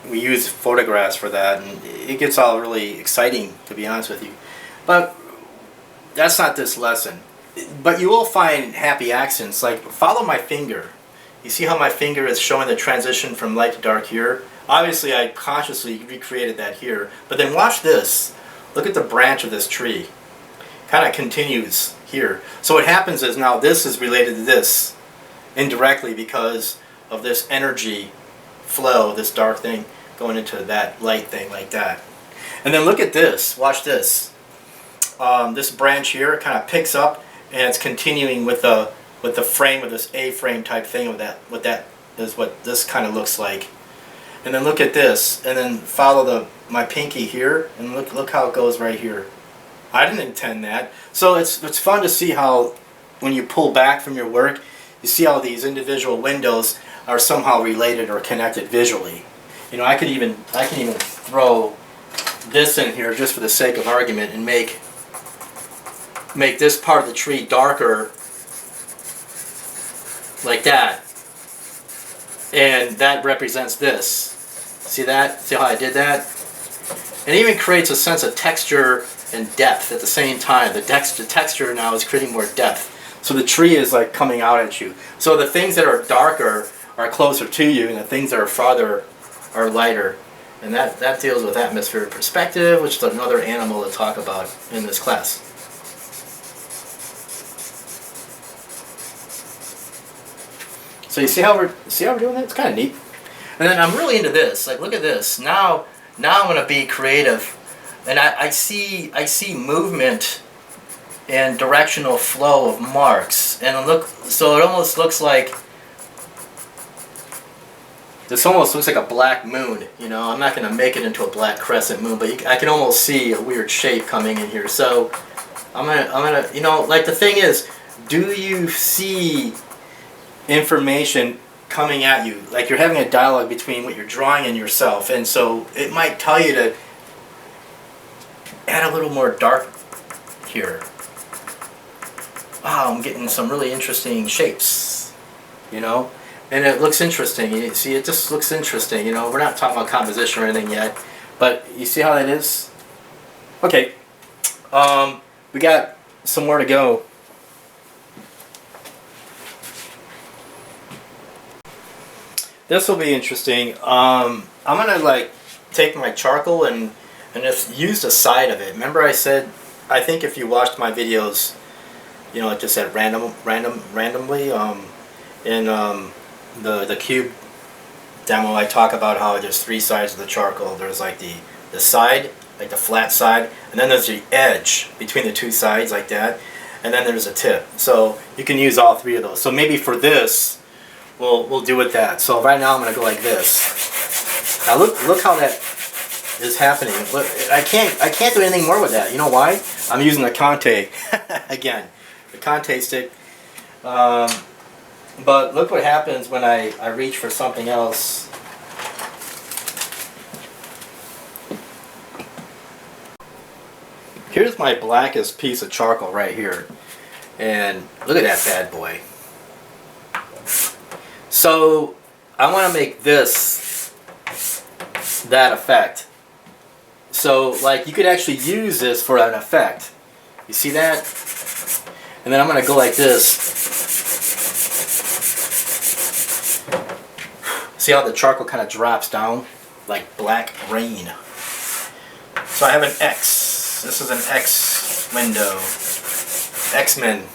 We use photographs for that, and it gets all really exciting, to be honest with you. But that's not this lesson. But you will find happy accents, like follow my finger. You see how my finger is showing the transition from light to dark here? Obviously I consciously recreated that here, but then watch this. Look at the branch of this tree. Kind of continues here. So what happens is now this is related to this indirectly because of this energy flow, this dark thing going into that light thing like that. And then look at this, watch this. This branch here kind of picks up and it's continuing with the frame, with this A-frame type thing, what that is what this kind of looks like. And then look at this, and then follow my pinky here, and look how it goes right here. I didn't intend that. So it's fun to see how when you pull back from your work, you see how these individual windows are somehow related or connected visually. You know, I can even throw this in here just for the sake of argument and make this part of the tree darker like that, and that represents this. See that? See how I did that? And it even creates a sense of texture and depth at the same time. The texture now is creating more depth. So the tree is like coming out at you. So the things that are darker are closer to you, and the things that are farther are lighter. And that deals with atmospheric perspective, which is another animal to talk about in this class. So you see how we're doing that? It's kind of neat. And then I'm really into this. Like, look at this. Now I'm going to be creative, and I see movement and directional flow of marks. And look, so it almost looks like this almost looks like a black moon. You know, I'm not going to make it into a black crescent moon, but I can almost see a weird shape coming in here. So I'm gonna, you know, like the thing is, do you see information coming at you? Like you're having a dialogue between what you're drawing and yourself, and so it might tell you to add a little more dark here. Wow, I'm getting some really interesting shapes, you know, and it looks interesting. You see, it just looks interesting, you know. We're not talking about composition or anything yet, but you see how that is? Okay, we got some more to go. This will be interesting. I'm gonna like take my charcoal and just use the side of it. Remember I said, I think if you watched my videos, you know, it just said randomly. In the cube demo, I talk about how there's three sides of the charcoal. There's like the side, like the flat side, and then there's the edge between the two sides like that. and then there's a tip. So you can use all three of those. So maybe for this, we'll do with that. So right now I'm gonna go like this. Now look how that is happening. Look, I can't do anything more with that. You know why? I'm using the Conte again, the Conte stick. But look what happens when I reach for something else. Here's my blackest piece of charcoal right here. And look at that bad boy. So I want to make this that effect. So like you could actually use this for an effect. You see that? And then I'm going to go like this. See how the charcoal kind of drops down? Like black rain. So I have an X. This is an X window. X-Men.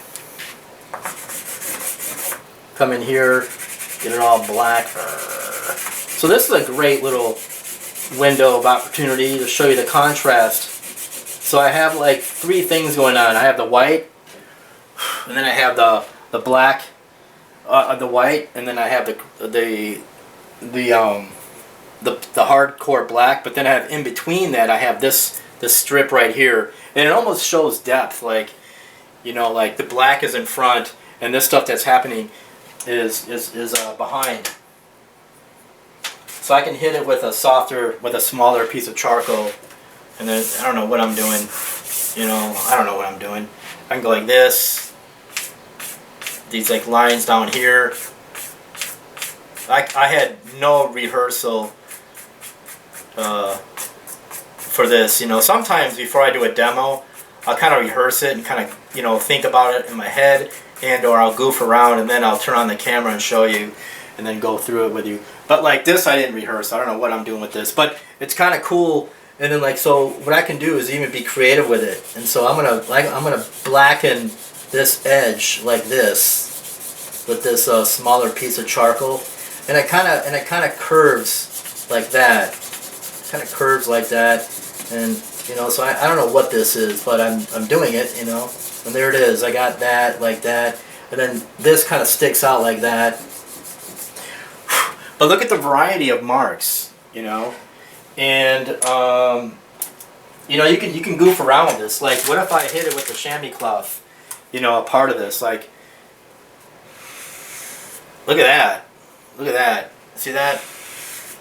Come in here, get it all black. So this is a great little window of opportunity to show you the contrast. So I have like three things going on. I have the white, and then I have the black, the white, and then I have the hardcore black. But then I have in between that I have this strip right here, and it almost shows depth. Like, you know, like the black is in front, and this stuff that's happening is behind. So I can hit it with a smaller piece of charcoal, and then I don't know what I'm doing. You know, I don't know what I'm doing. I can go like this. These like lines down here. I had no rehearsal for this. You know, sometimes before I do a demo, I'll kind of rehearse it and kind of, you know, think about it in my head, and or I'll goof around and then I'll turn on the camera and show you and then go through it with you. But like this, I didn't rehearse. I don't know what I'm doing with this, but it's kind of cool. And then like, so what I can do is even be creative with it. And so I'm gonna blacken this edge like this with this smaller piece of charcoal, and it kind of curves like that. Kind of curves like that, and you know, so I don't know what this is, but I'm doing it, you know. And there it is. I got that like that, and then this kind of sticks out like that. But look at the variety of marks, you know, and you know, you can goof around with this. Like, what if I hit it with the chamois cloth, you know, a part of this? Like, look at that, look at that. See that?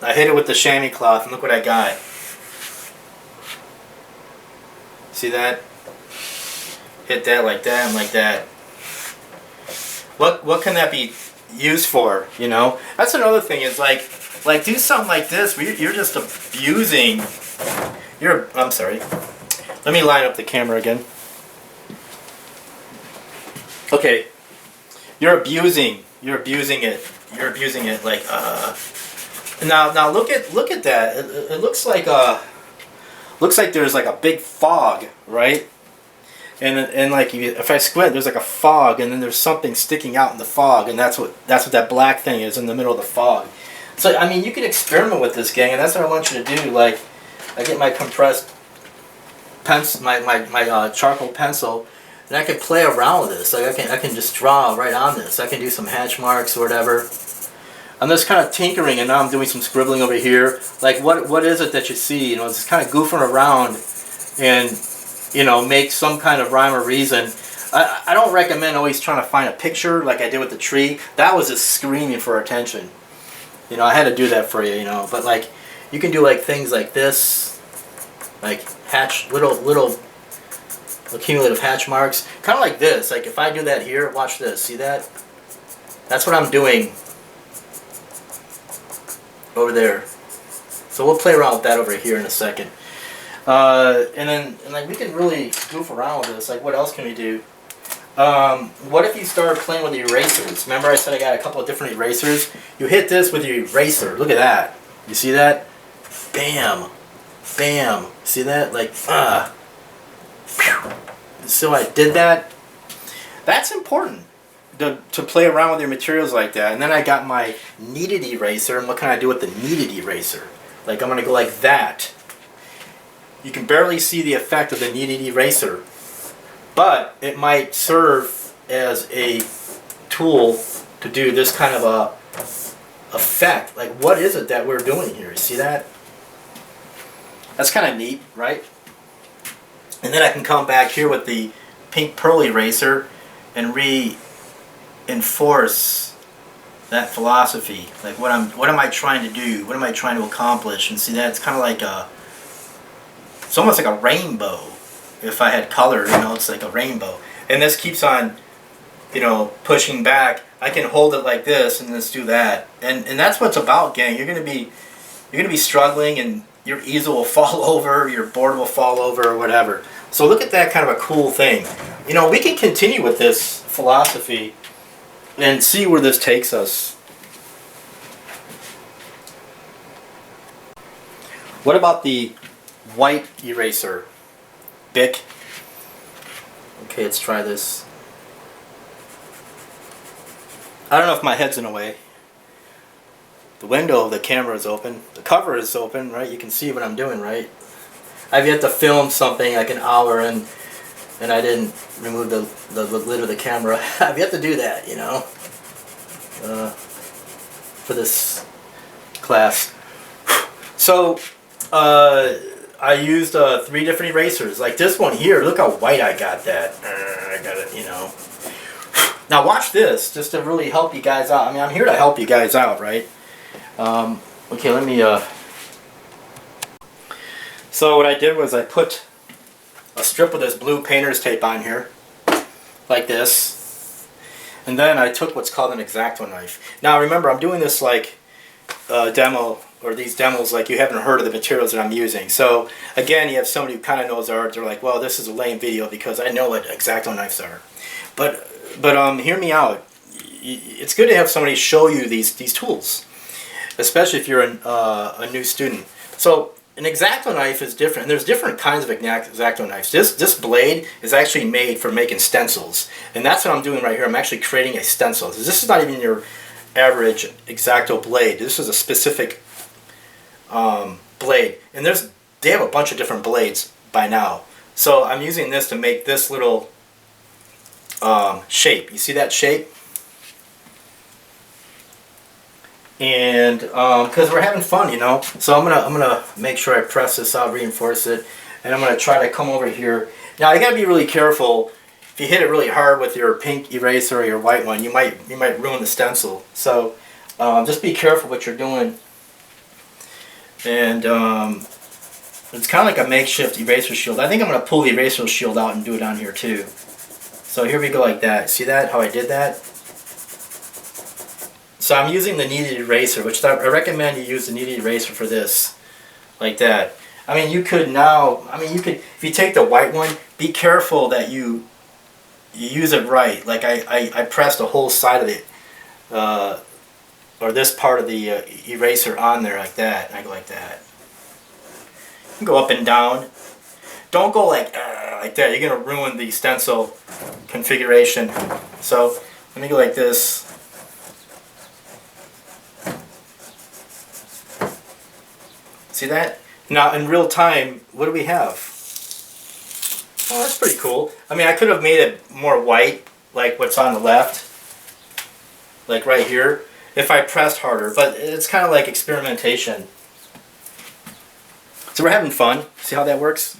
I hit it with the chamois cloth, and look what I got. See that? Hit that like that and like that. What can that be used for? You know, that's another thing. Is like do something like this where you're just abusing. I'm sorry. Let me line up the camera again. Okay. You're abusing it. You're abusing it like Now look at that. It looks like there's like a big fog, right? And like if I squint, there's like a fog, and then there's something sticking out in the fog, and that's what that black thing is in the middle of the fog. So I mean, you can experiment with this, gang, and that's what I want you to do. Like, I get my compressed pencil, my charcoal pencil, and I can play around with this. Like I can just draw right on this. I can do some hatch marks or whatever. I'm just kind of tinkering, and now I'm doing some scribbling over here. Like, what is it that you see? You know, just kind of goofing around, and you know, make some kind of rhyme or reason. I don't recommend always trying to find a picture like I did with the tree. That was just screaming for attention. You know, I had to do that for you. You know, but like, you can do like things like this, like hatch little accumulative hatch marks, kind of like this. Like if I do that here, watch this. See that? That's what I'm doing over there. So we'll play around with that over here in a second. And like we can really goof around with this. Like, what else can we do? What if you start playing with the erasers? Remember I said I got a couple of different erasers? You hit this with your eraser. Look at that. You see that? Bam. Bam. See that? Like, So I did that. That's important. To play around with your materials like that. And then I got my kneaded eraser, and what can I do with the kneaded eraser? Like, I'm going to go like that. You can barely see the effect of the kneaded eraser. but it might serve as a tool to do this kind of a effect. Like, what is it that we're doing here? You see that? That's kind of neat, right? And then I can come back here with the pink pearl eraser and reinforce that philosophy. Like, what am I trying to do? What am I trying to accomplish? And see that? It's kind of like it's almost like a rainbow. If I had color, you know, it's like a rainbow. And this keeps on, you know, pushing back. I can hold it like this and just do that. And that's what it's about, gang. You're gonna be struggling, and your easel will fall over, your board will fall over, or whatever. So look at that, kind of a cool thing. You know, we can continue with this philosophy and see where this takes us. What about the white eraser? Bic. Okay, let's try this. I don't know if my head's in the way. The window of the camera is open. The cover is open, right? You can see what I'm doing, right? I've yet to film something like an hour and I didn't remove the lid of the camera. I've yet to do that, you know, for this class. So, I used 3 different erasers. Like this one here, look how white I got that. I got it, you know. Now watch this, just to really help you guys out. I mean, I'm here to help you guys out, right? Okay, let me, So what I did was I put a strip of this blue painter's tape on here, like this. And then I took what's called an Exacto knife. Now remember, I'm doing this like demo, or these demos like you haven't heard of the materials that I'm using. So again, you have somebody who kind of knows art. They're like, well, this is a lame video because I know what Exacto knives are. But hear me out. It's good to have somebody show you these tools, especially if you're a new student. So an Exacto knife is different, and there's different kinds of Exacto knives. This blade is actually made for making stencils, and that's what I'm doing right here. I'm actually creating a stencil. This is not even your average Exacto blade. This is a specific blade, and they have a bunch of different blades by now. So I'm using this to make this little shape. You see that shape? And because we're having fun, you know. So I'm gonna make sure I press this out, reinforce it, and I'm gonna try to come over here. Now you gotta be really careful. If you hit it really hard with your pink eraser or your white one, you might ruin the stencil. So just be careful what you're doing. And it's kind of like a makeshift eraser shield. I think I'm gonna pull the eraser shield out and do it on here too. So here we go, like that. See that? How I did that? So I'm using the Kneaded Eraser, which I recommend you use the Kneaded Eraser for this, like that. I mean, you could now, if you take the white one, be careful that you use it right. Like I pressed the whole side of it, or this part of the eraser on there like that. And I go like that. You can go up and down. Don't go like that. You're gonna ruin the stencil configuration. So let me go like this. See that? Now in real time, what do we have? Oh, that's pretty cool. I mean, I could have made it more white, like what's on the left, like right here, if I pressed harder, but it's kind of like experimentation. So we're having fun. See how that works?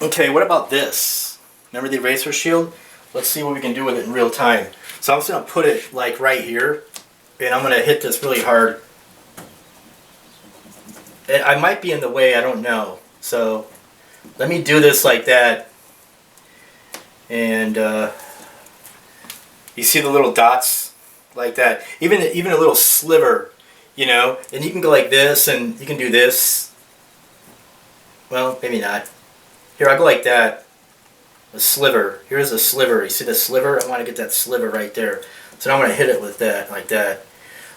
Okay, what about this? Remember the eraser shield? Let's see what we can do with it in real time. So I'm just going to put it like right here. And I'm going to hit this really hard. And I might be in the way, I don't know. So let me do this like that. And you see the little dots like that. Even a little sliver, you know. And you can go like this, and you can do this. Well, maybe not. Here, I'll go like that. A sliver. Here's a sliver. You see the sliver? I want to get that sliver right there. So now I'm going to hit it with that, like that.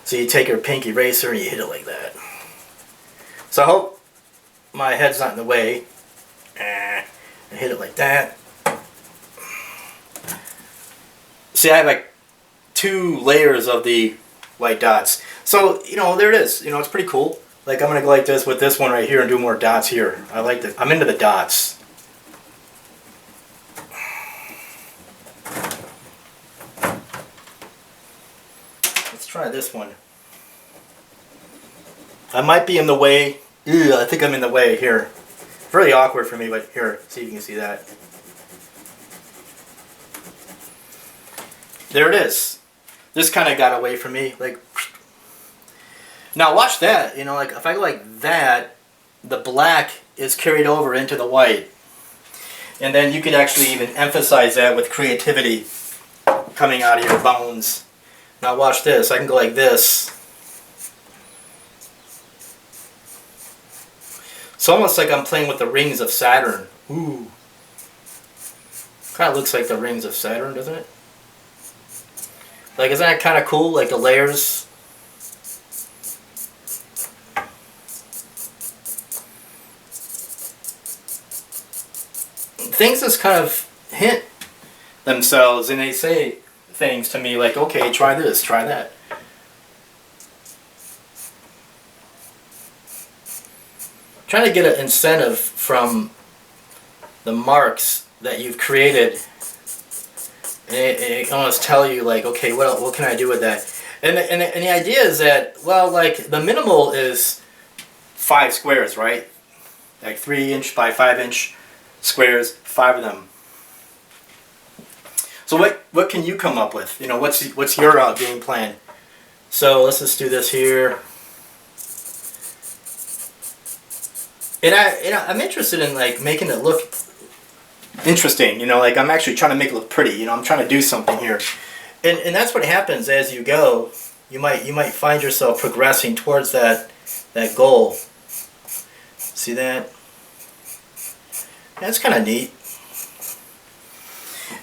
So you take your pink eraser and you hit it like that. So I hope my head's not in the way. And hit it like that. See, I have like 2 layers of the white dots. So, you know, there it is. You know, it's pretty cool. Like I'm gonna go like this with this one right here and do more dots here. I like this. I'm into the dots. Let's try this one. I might be in the way. Ew, I think I'm in the way here. Really awkward for me, but here, see if you can see that. There it is. This kind of got away from me. Like, now watch that. You know, like if I go like that, the black is carried over into the white. And then you could actually even emphasize that with creativity coming out of your bones. Now watch this. I can go like this. It's almost like I'm playing with the rings of Saturn. Ooh. Kind of looks like the rings of Saturn, doesn't it? Like, isn't that kind of cool? Like the layers. Things just kind of hint themselves and they say things to me like, okay, try this, try that. Trying to get an incentive from the marks that you've created, and it almost tell you like, okay, what can I do with that? And the idea is that, well, like the minimal is 5 squares, right? Like 3" by 5" squares, 5 of them. So what can you come up with? You know, what's your game plan? So let's just do this here. And I'm interested in like making it look interesting, you know, like I'm actually trying to make it look pretty, you know, I'm trying to do something here. And that's what happens as you go. You might find yourself progressing towards that goal. See that? That's kind of neat.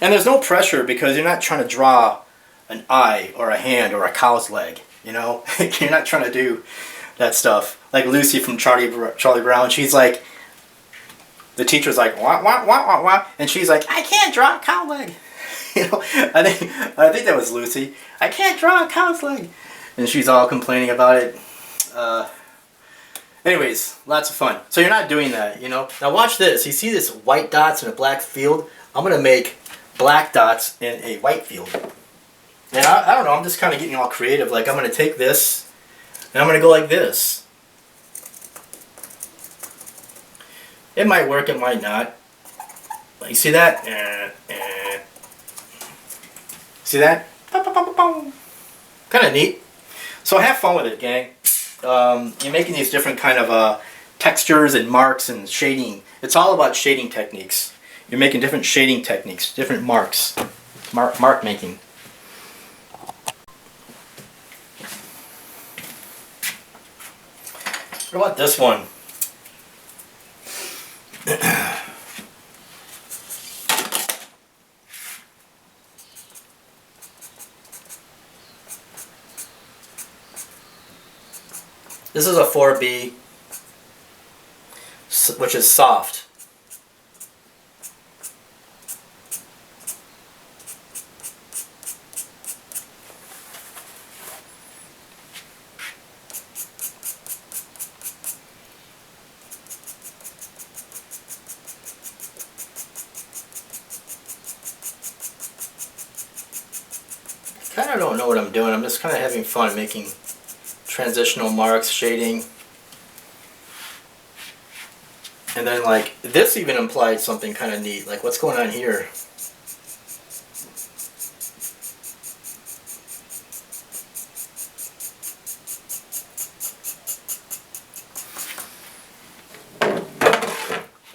And there's no pressure because you're not trying to draw an eye or a hand or a cow's leg, you know? You're not trying to do that stuff. Like Lucy from Charlie Brown, she's like, the teacher's like, wah, and she's like, I can't draw a cow leg. You know, I think that was Lucy. I can't draw a cow's leg. And she's all complaining about it. Anyways, lots of fun. So you're not doing that, you know. Now watch this. You see this white dots in a black field? I'm going to make black dots in a white field. And I don't know, I'm just kind of getting all creative. Like I'm going to take this, and I'm going to go like this. It might work, it might not. You see that? See that? Kind of neat. So have fun with it, gang. You're making these different kind of textures and marks and shading. It's all about shading techniques. You're making different shading techniques, different marks. Mark making. What about this one? This is a 4B, which is soft. Kind of don't know what I'm doing. I'm just kind of having fun making transitional marks, shading. And then like this even implied something kind of neat. Like what's going on here?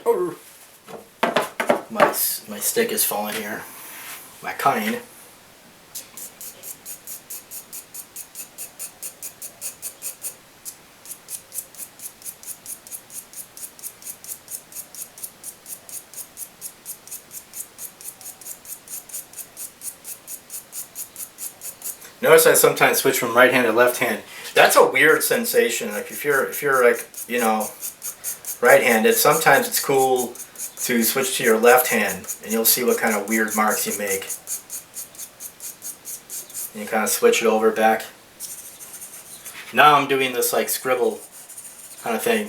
Oh. My stick is falling here. My kind. Notice I sometimes switch from right hand to left hand. That's a weird sensation. Like if you're like, you know, right-handed, sometimes it's cool to switch to your left hand and you'll see what kind of weird marks you make. And you kind of switch it over back. Now I'm doing this like scribble kind of thing.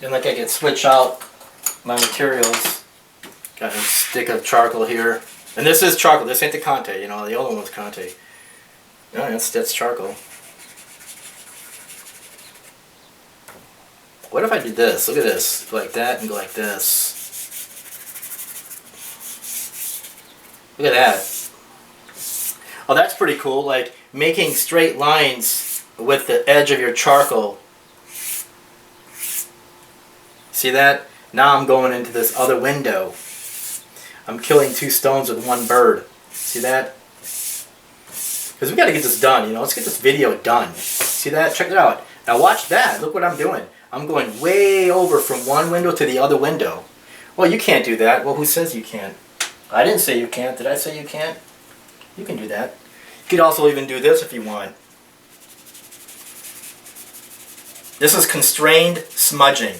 And like I can switch out my materials. Got a stick of charcoal here. And this is charcoal, this ain't the Conte, you know, the other one's Conte. No, that's charcoal. What if I do this? Look at this. Go like that and go like this. Look at that. Oh, that's pretty cool. Like making straight lines with the edge of your charcoal. See that? Now I'm going into this other window. I'm killing two stones with one bird. See that? Because we got to get this done, you know. Let's get this video done. See that? Check it out. Now watch that. Look what I'm doing. I'm going way over from one window to the other window. Well, you can't do that. Well, who says you can't? I didn't say you can't. Did I say you can't? You can do that. You could also even do this if you want. This is constrained smudging.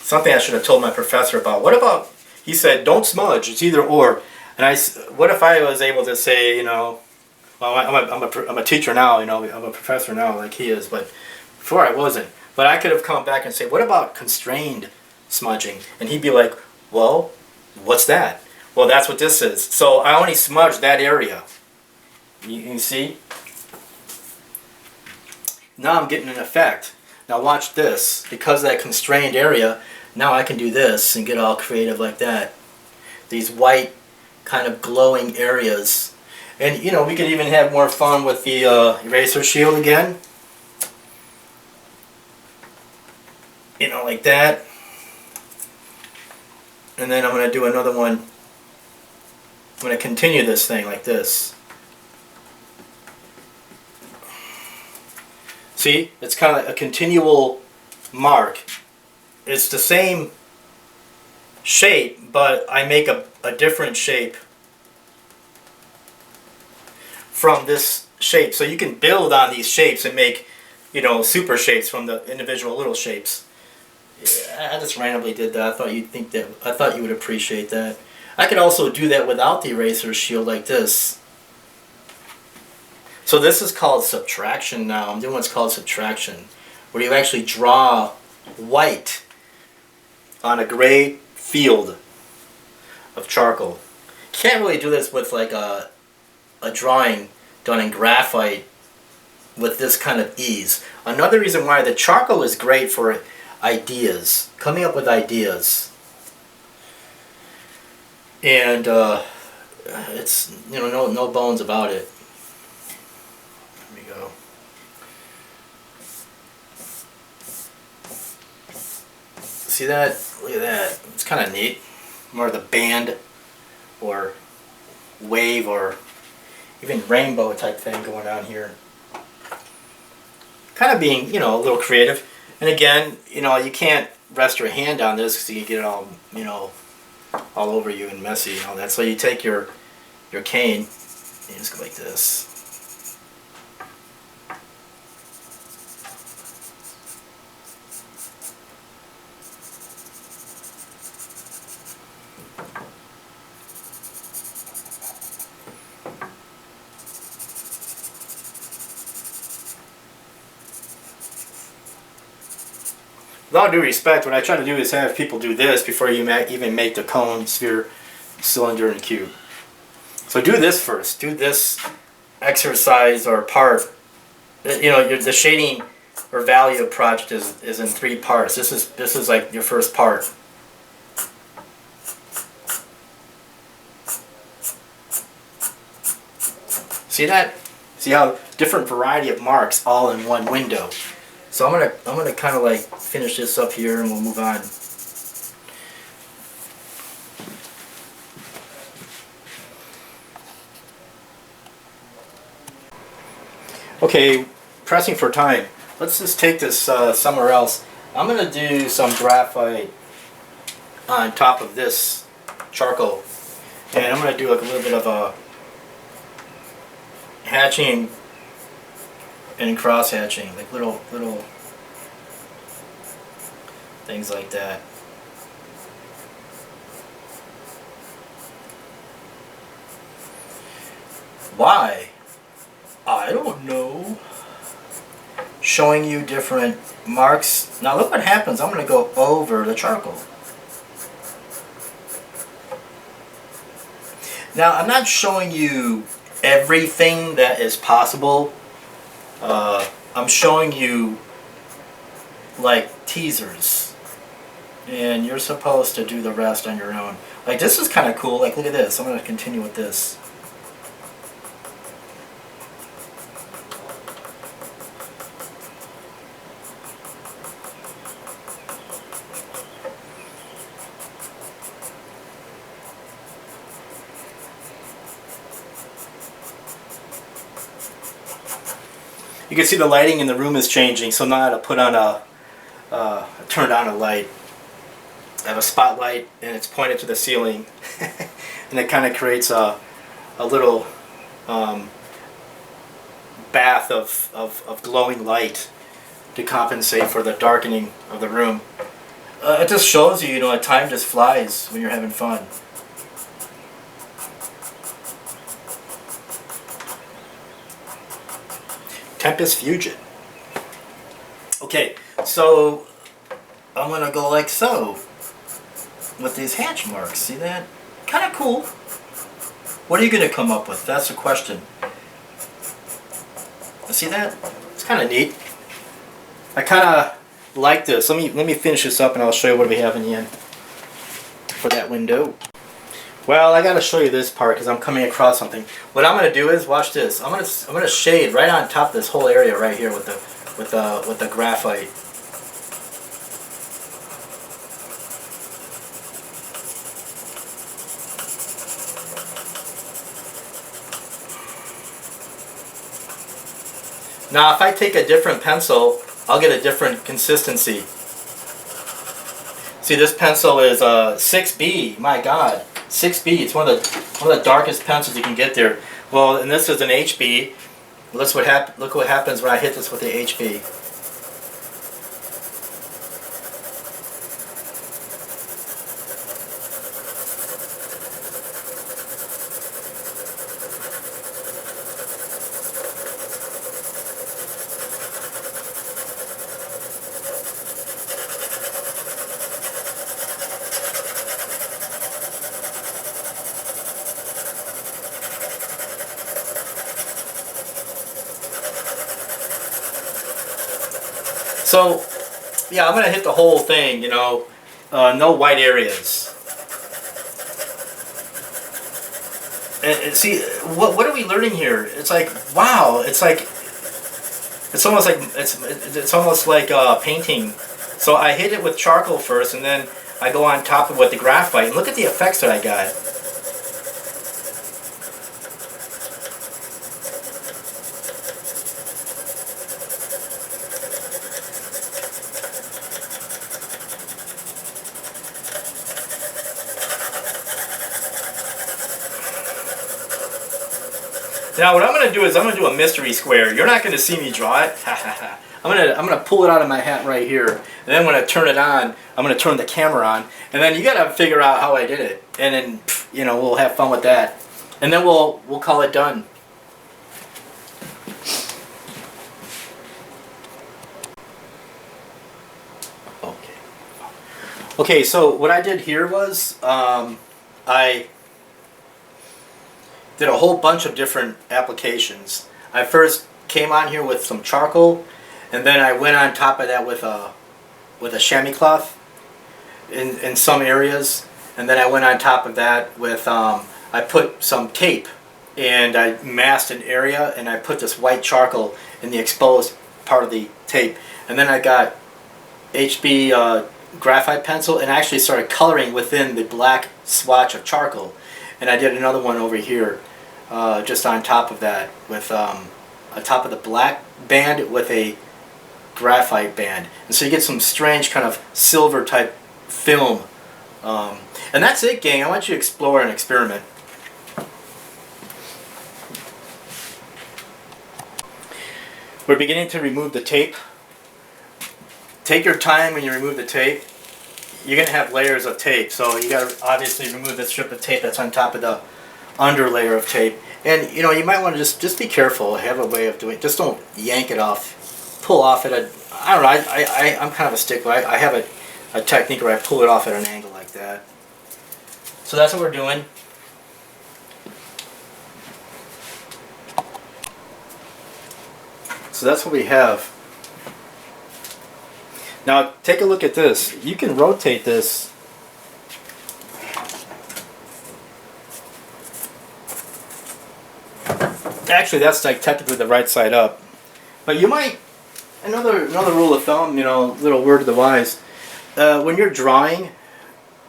Something I should have told my professor about. What about, he said, don't smudge. It's either or. And what if I was able to say, you know, well, I'm a teacher now, you know, I'm a professor now like he is, but before I wasn't. But I could have come back and say, what about constrained smudging? And he'd be like, well, what's that? Well, that's what this is. So I only smudge that area. You see? Now I'm getting an effect. Now watch this. Because of that constrained area, now I can do this and get all creative like that. These white kind of glowing areas. And you know, we could even have more fun with the eraser shield again. You know, like that. And then I'm going to do another one. I'm going to continue this thing like this. See, it's kind of a continual mark. It's the same shape, but I make a different shape from this shape. So you can build on these shapes and make, you know, super shapes from the individual little shapes. Yeah, I just randomly did that. I thought you'd think that. I thought you would appreciate that. I could also do that without the eraser shield like this. So this is called subtraction now. I'm doing what's called subtraction, where you actually draw white on a gray field of charcoal. Can't really do this with like a drawing done in graphite with this kind of ease. Another reason why the charcoal is great for ideas, coming up with ideas. And it's, you know, no bones about it. There we go. See that? Look at that. It's kind of neat. More of the band or wave or even rainbow type thing going on here. Kind of being, you know, a little creative. And again, you know, you can't rest your hand on this because you get it all, you know, all over you and messy and all that. So you take your cane and you just go like this. With all due respect, what I try to do is have people do this before you even make the cone, sphere, cylinder, and cube. So do this first. Do this exercise or part. You know, the shading or value project is in 3 parts. This is like your first part. See that? See how different variety of marks all in one window. So I'm gonna kind of like finish this up here and we'll move on. Okay, pressing for time. Let's just take this somewhere else. I'm gonna do some graphite on top of this charcoal, and I'm gonna do like a little bit of a hatching and cross hatching, like little things like that. Why? I don't know. Showing you different marks. Now look what happens. I'm going to go over the charcoal. Now I'm not showing you everything that is possible. I'm showing you like teasers. And you're supposed to do the rest on your own. Like this is kind of cool. Like look at this. I'm going to continue with this. You can see the lighting in the room is changing, so now I have to put on turned on a light. I have a spotlight and it's pointed to the ceiling and it kind of creates a little bath of glowing light to compensate for the darkening of the room. It just shows you, time just flies when you're having fun. Tempest Fusion. Okay, so I'm going to go like so with these hatch marks. See that? Kind of cool. What are you going to come up with? That's the question. See that? It's kind of neat. I kind of like this. Let me finish this up and I'll show you what we have in the end for that window. Well, I got to show you this part because I'm coming across something. What I'm going to do is watch this. I'm going to shade right on top of this whole area right here with the graphite. Now, if I take a different pencil, I'll get a different consistency. See, this pencil is 6B. My God. 6B, it's one of the darkest pencils you can get there. Well, and this is an HB. Look what happens when I hit this with the HB. So, yeah, I'm going to hit the whole thing, no white areas. And see, what are we learning here? It's like, wow, it's almost like painting. So I hit it with charcoal first, and then I go on top of it with the graphite. And look at the effects that I got. Now what I'm going to do is I'm going to do a mystery square. You're not going to see me draw it. I'm going to pull it out of my hat right here. And then when I turn it on, I'm going to turn the camera on. And then you got to figure out how I did it. And then, we'll have fun with that. And then we'll call it done. Okay, so what I did here was I did a whole bunch of different applications. I first came on here with some charcoal, and then I went on top of that with a chamois cloth in some areas, and then I went on top of that with I put some tape, and I masked an area, and I put this white charcoal in the exposed part of the tape, and then I got HB graphite pencil and actually started coloring within the black swatch of charcoal. And I did another one over here, just on top of that, with on top of the black band with a graphite band. And so you get some strange kind of silver type film. And that's it, gang. I want you to explore and experiment. We're beginning to remove the tape. Take your time when you remove the tape. You're going to have layers of tape, so you got to obviously remove the strip of tape that's on top of under layer of tape. And you know, you might want to just be careful. Have a way of doing it. Just don't yank it off, pull off at a. I don't know. I'm kind of a stickler. I have a technique where I pull it off at an angle like that. So that's what we're doing. So that's what we have. Now take a look at this. You can rotate this. Actually, that's like technically the right side up. But you might, another rule of thumb, you know, little word of the wise, when you're drawing,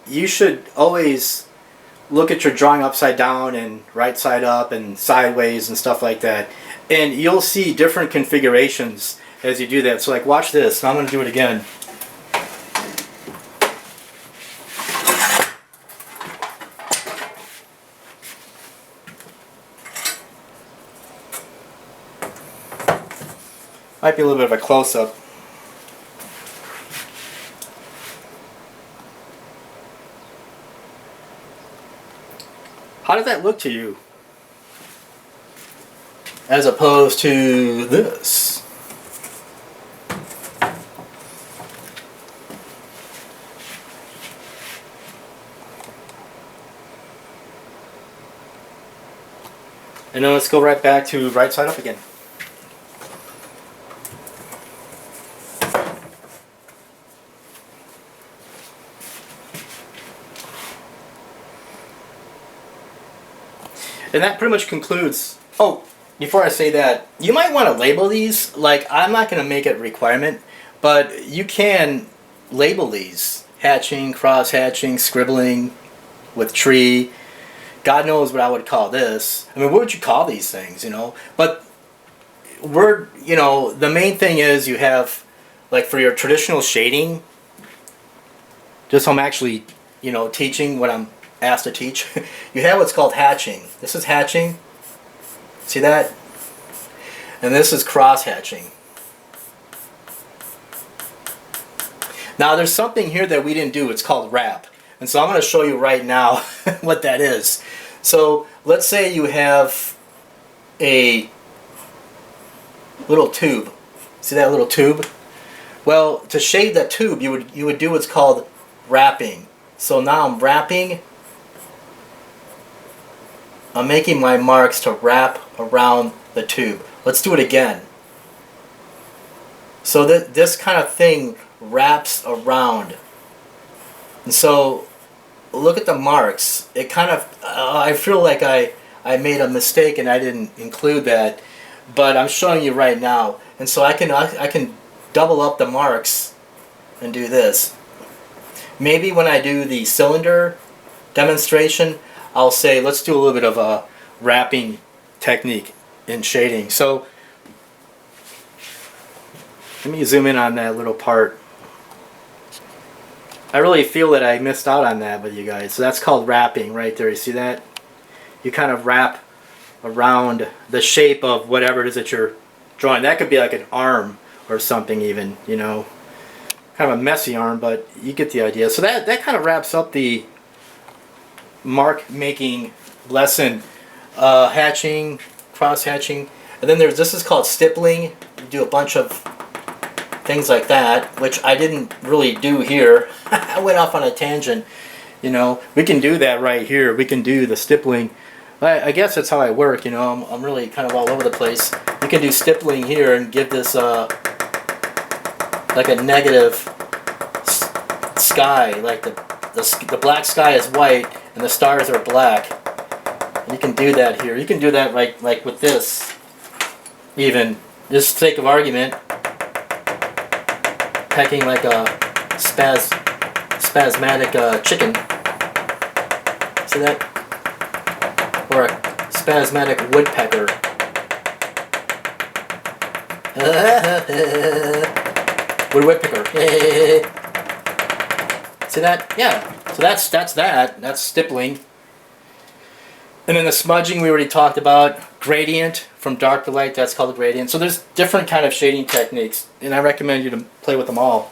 you should always look at your drawing upside down and right side up and sideways and stuff like that. And you'll see different configurations as you do that. So like watch this. Now I'm going to do it again. Might be a little bit of a close-up. How does that look to you? As opposed to this. And then let's go right back to right side up again. And that pretty much concludes. Oh, before I say that, you might want to label these. Like, I'm not going to make it a requirement, but you can label these. Hatching, cross hatching, scribbling with tree. God knows what I would call this. I mean, what would you call these things, you know? But you know, the main thing is you have, like for your traditional shading, just so I'm actually, you know, teaching what I'm asked to teach, you have what's called hatching. This is hatching. See that? And this is cross hatching. Now there's something here that we didn't do. It's called wrap. And so I'm going to show you right now what that is. So let's say you have a little tube. See that little tube? Well, to shade that tube, you would do what's called wrapping. So now I'm wrapping. I'm making my marks to wrap around the tube. Let's do it again. So this kind of thing wraps around. And so look at the marks. It kind of, I feel like I made a mistake and I didn't include that. But I'm showing you right now. And so I can double up the marks and do this. Maybe when I do the cylinder demonstration, I'll say, let's do a little bit of a wrapping technique in shading. So, let me zoom in on that little part. I really feel that I missed out on that with you guys. So that's called wrapping right there. You see that? You kind of wrap around the shape of whatever it is that you're drawing. That could be like an arm or something even, you know. Kind of a messy arm, but you get the idea. So that kind of wraps up the mark making lesson. Hatching, cross hatching, and then this is called stippling. You do a bunch of things like that, which I didn't really do here. I went off on a tangent. You know, we can do that right here. We can do the stippling. I guess that's how I work. You know, I'm really kind of all over the place. You can do stippling here and give this like a negative sky, like the black sky is white and the stars are black. And you can do that here. You can do that like with this, even just for sake of argument, pecking like a spasmodic chicken. See that? Or a spasmodic woodpecker. Woodpecker. See that? Yeah. So that's that. That's stippling. And then the smudging we already talked about. Gradient, from dark to light, that's called a gradient. So there's different kind of shading techniques, and I recommend you to play with them all.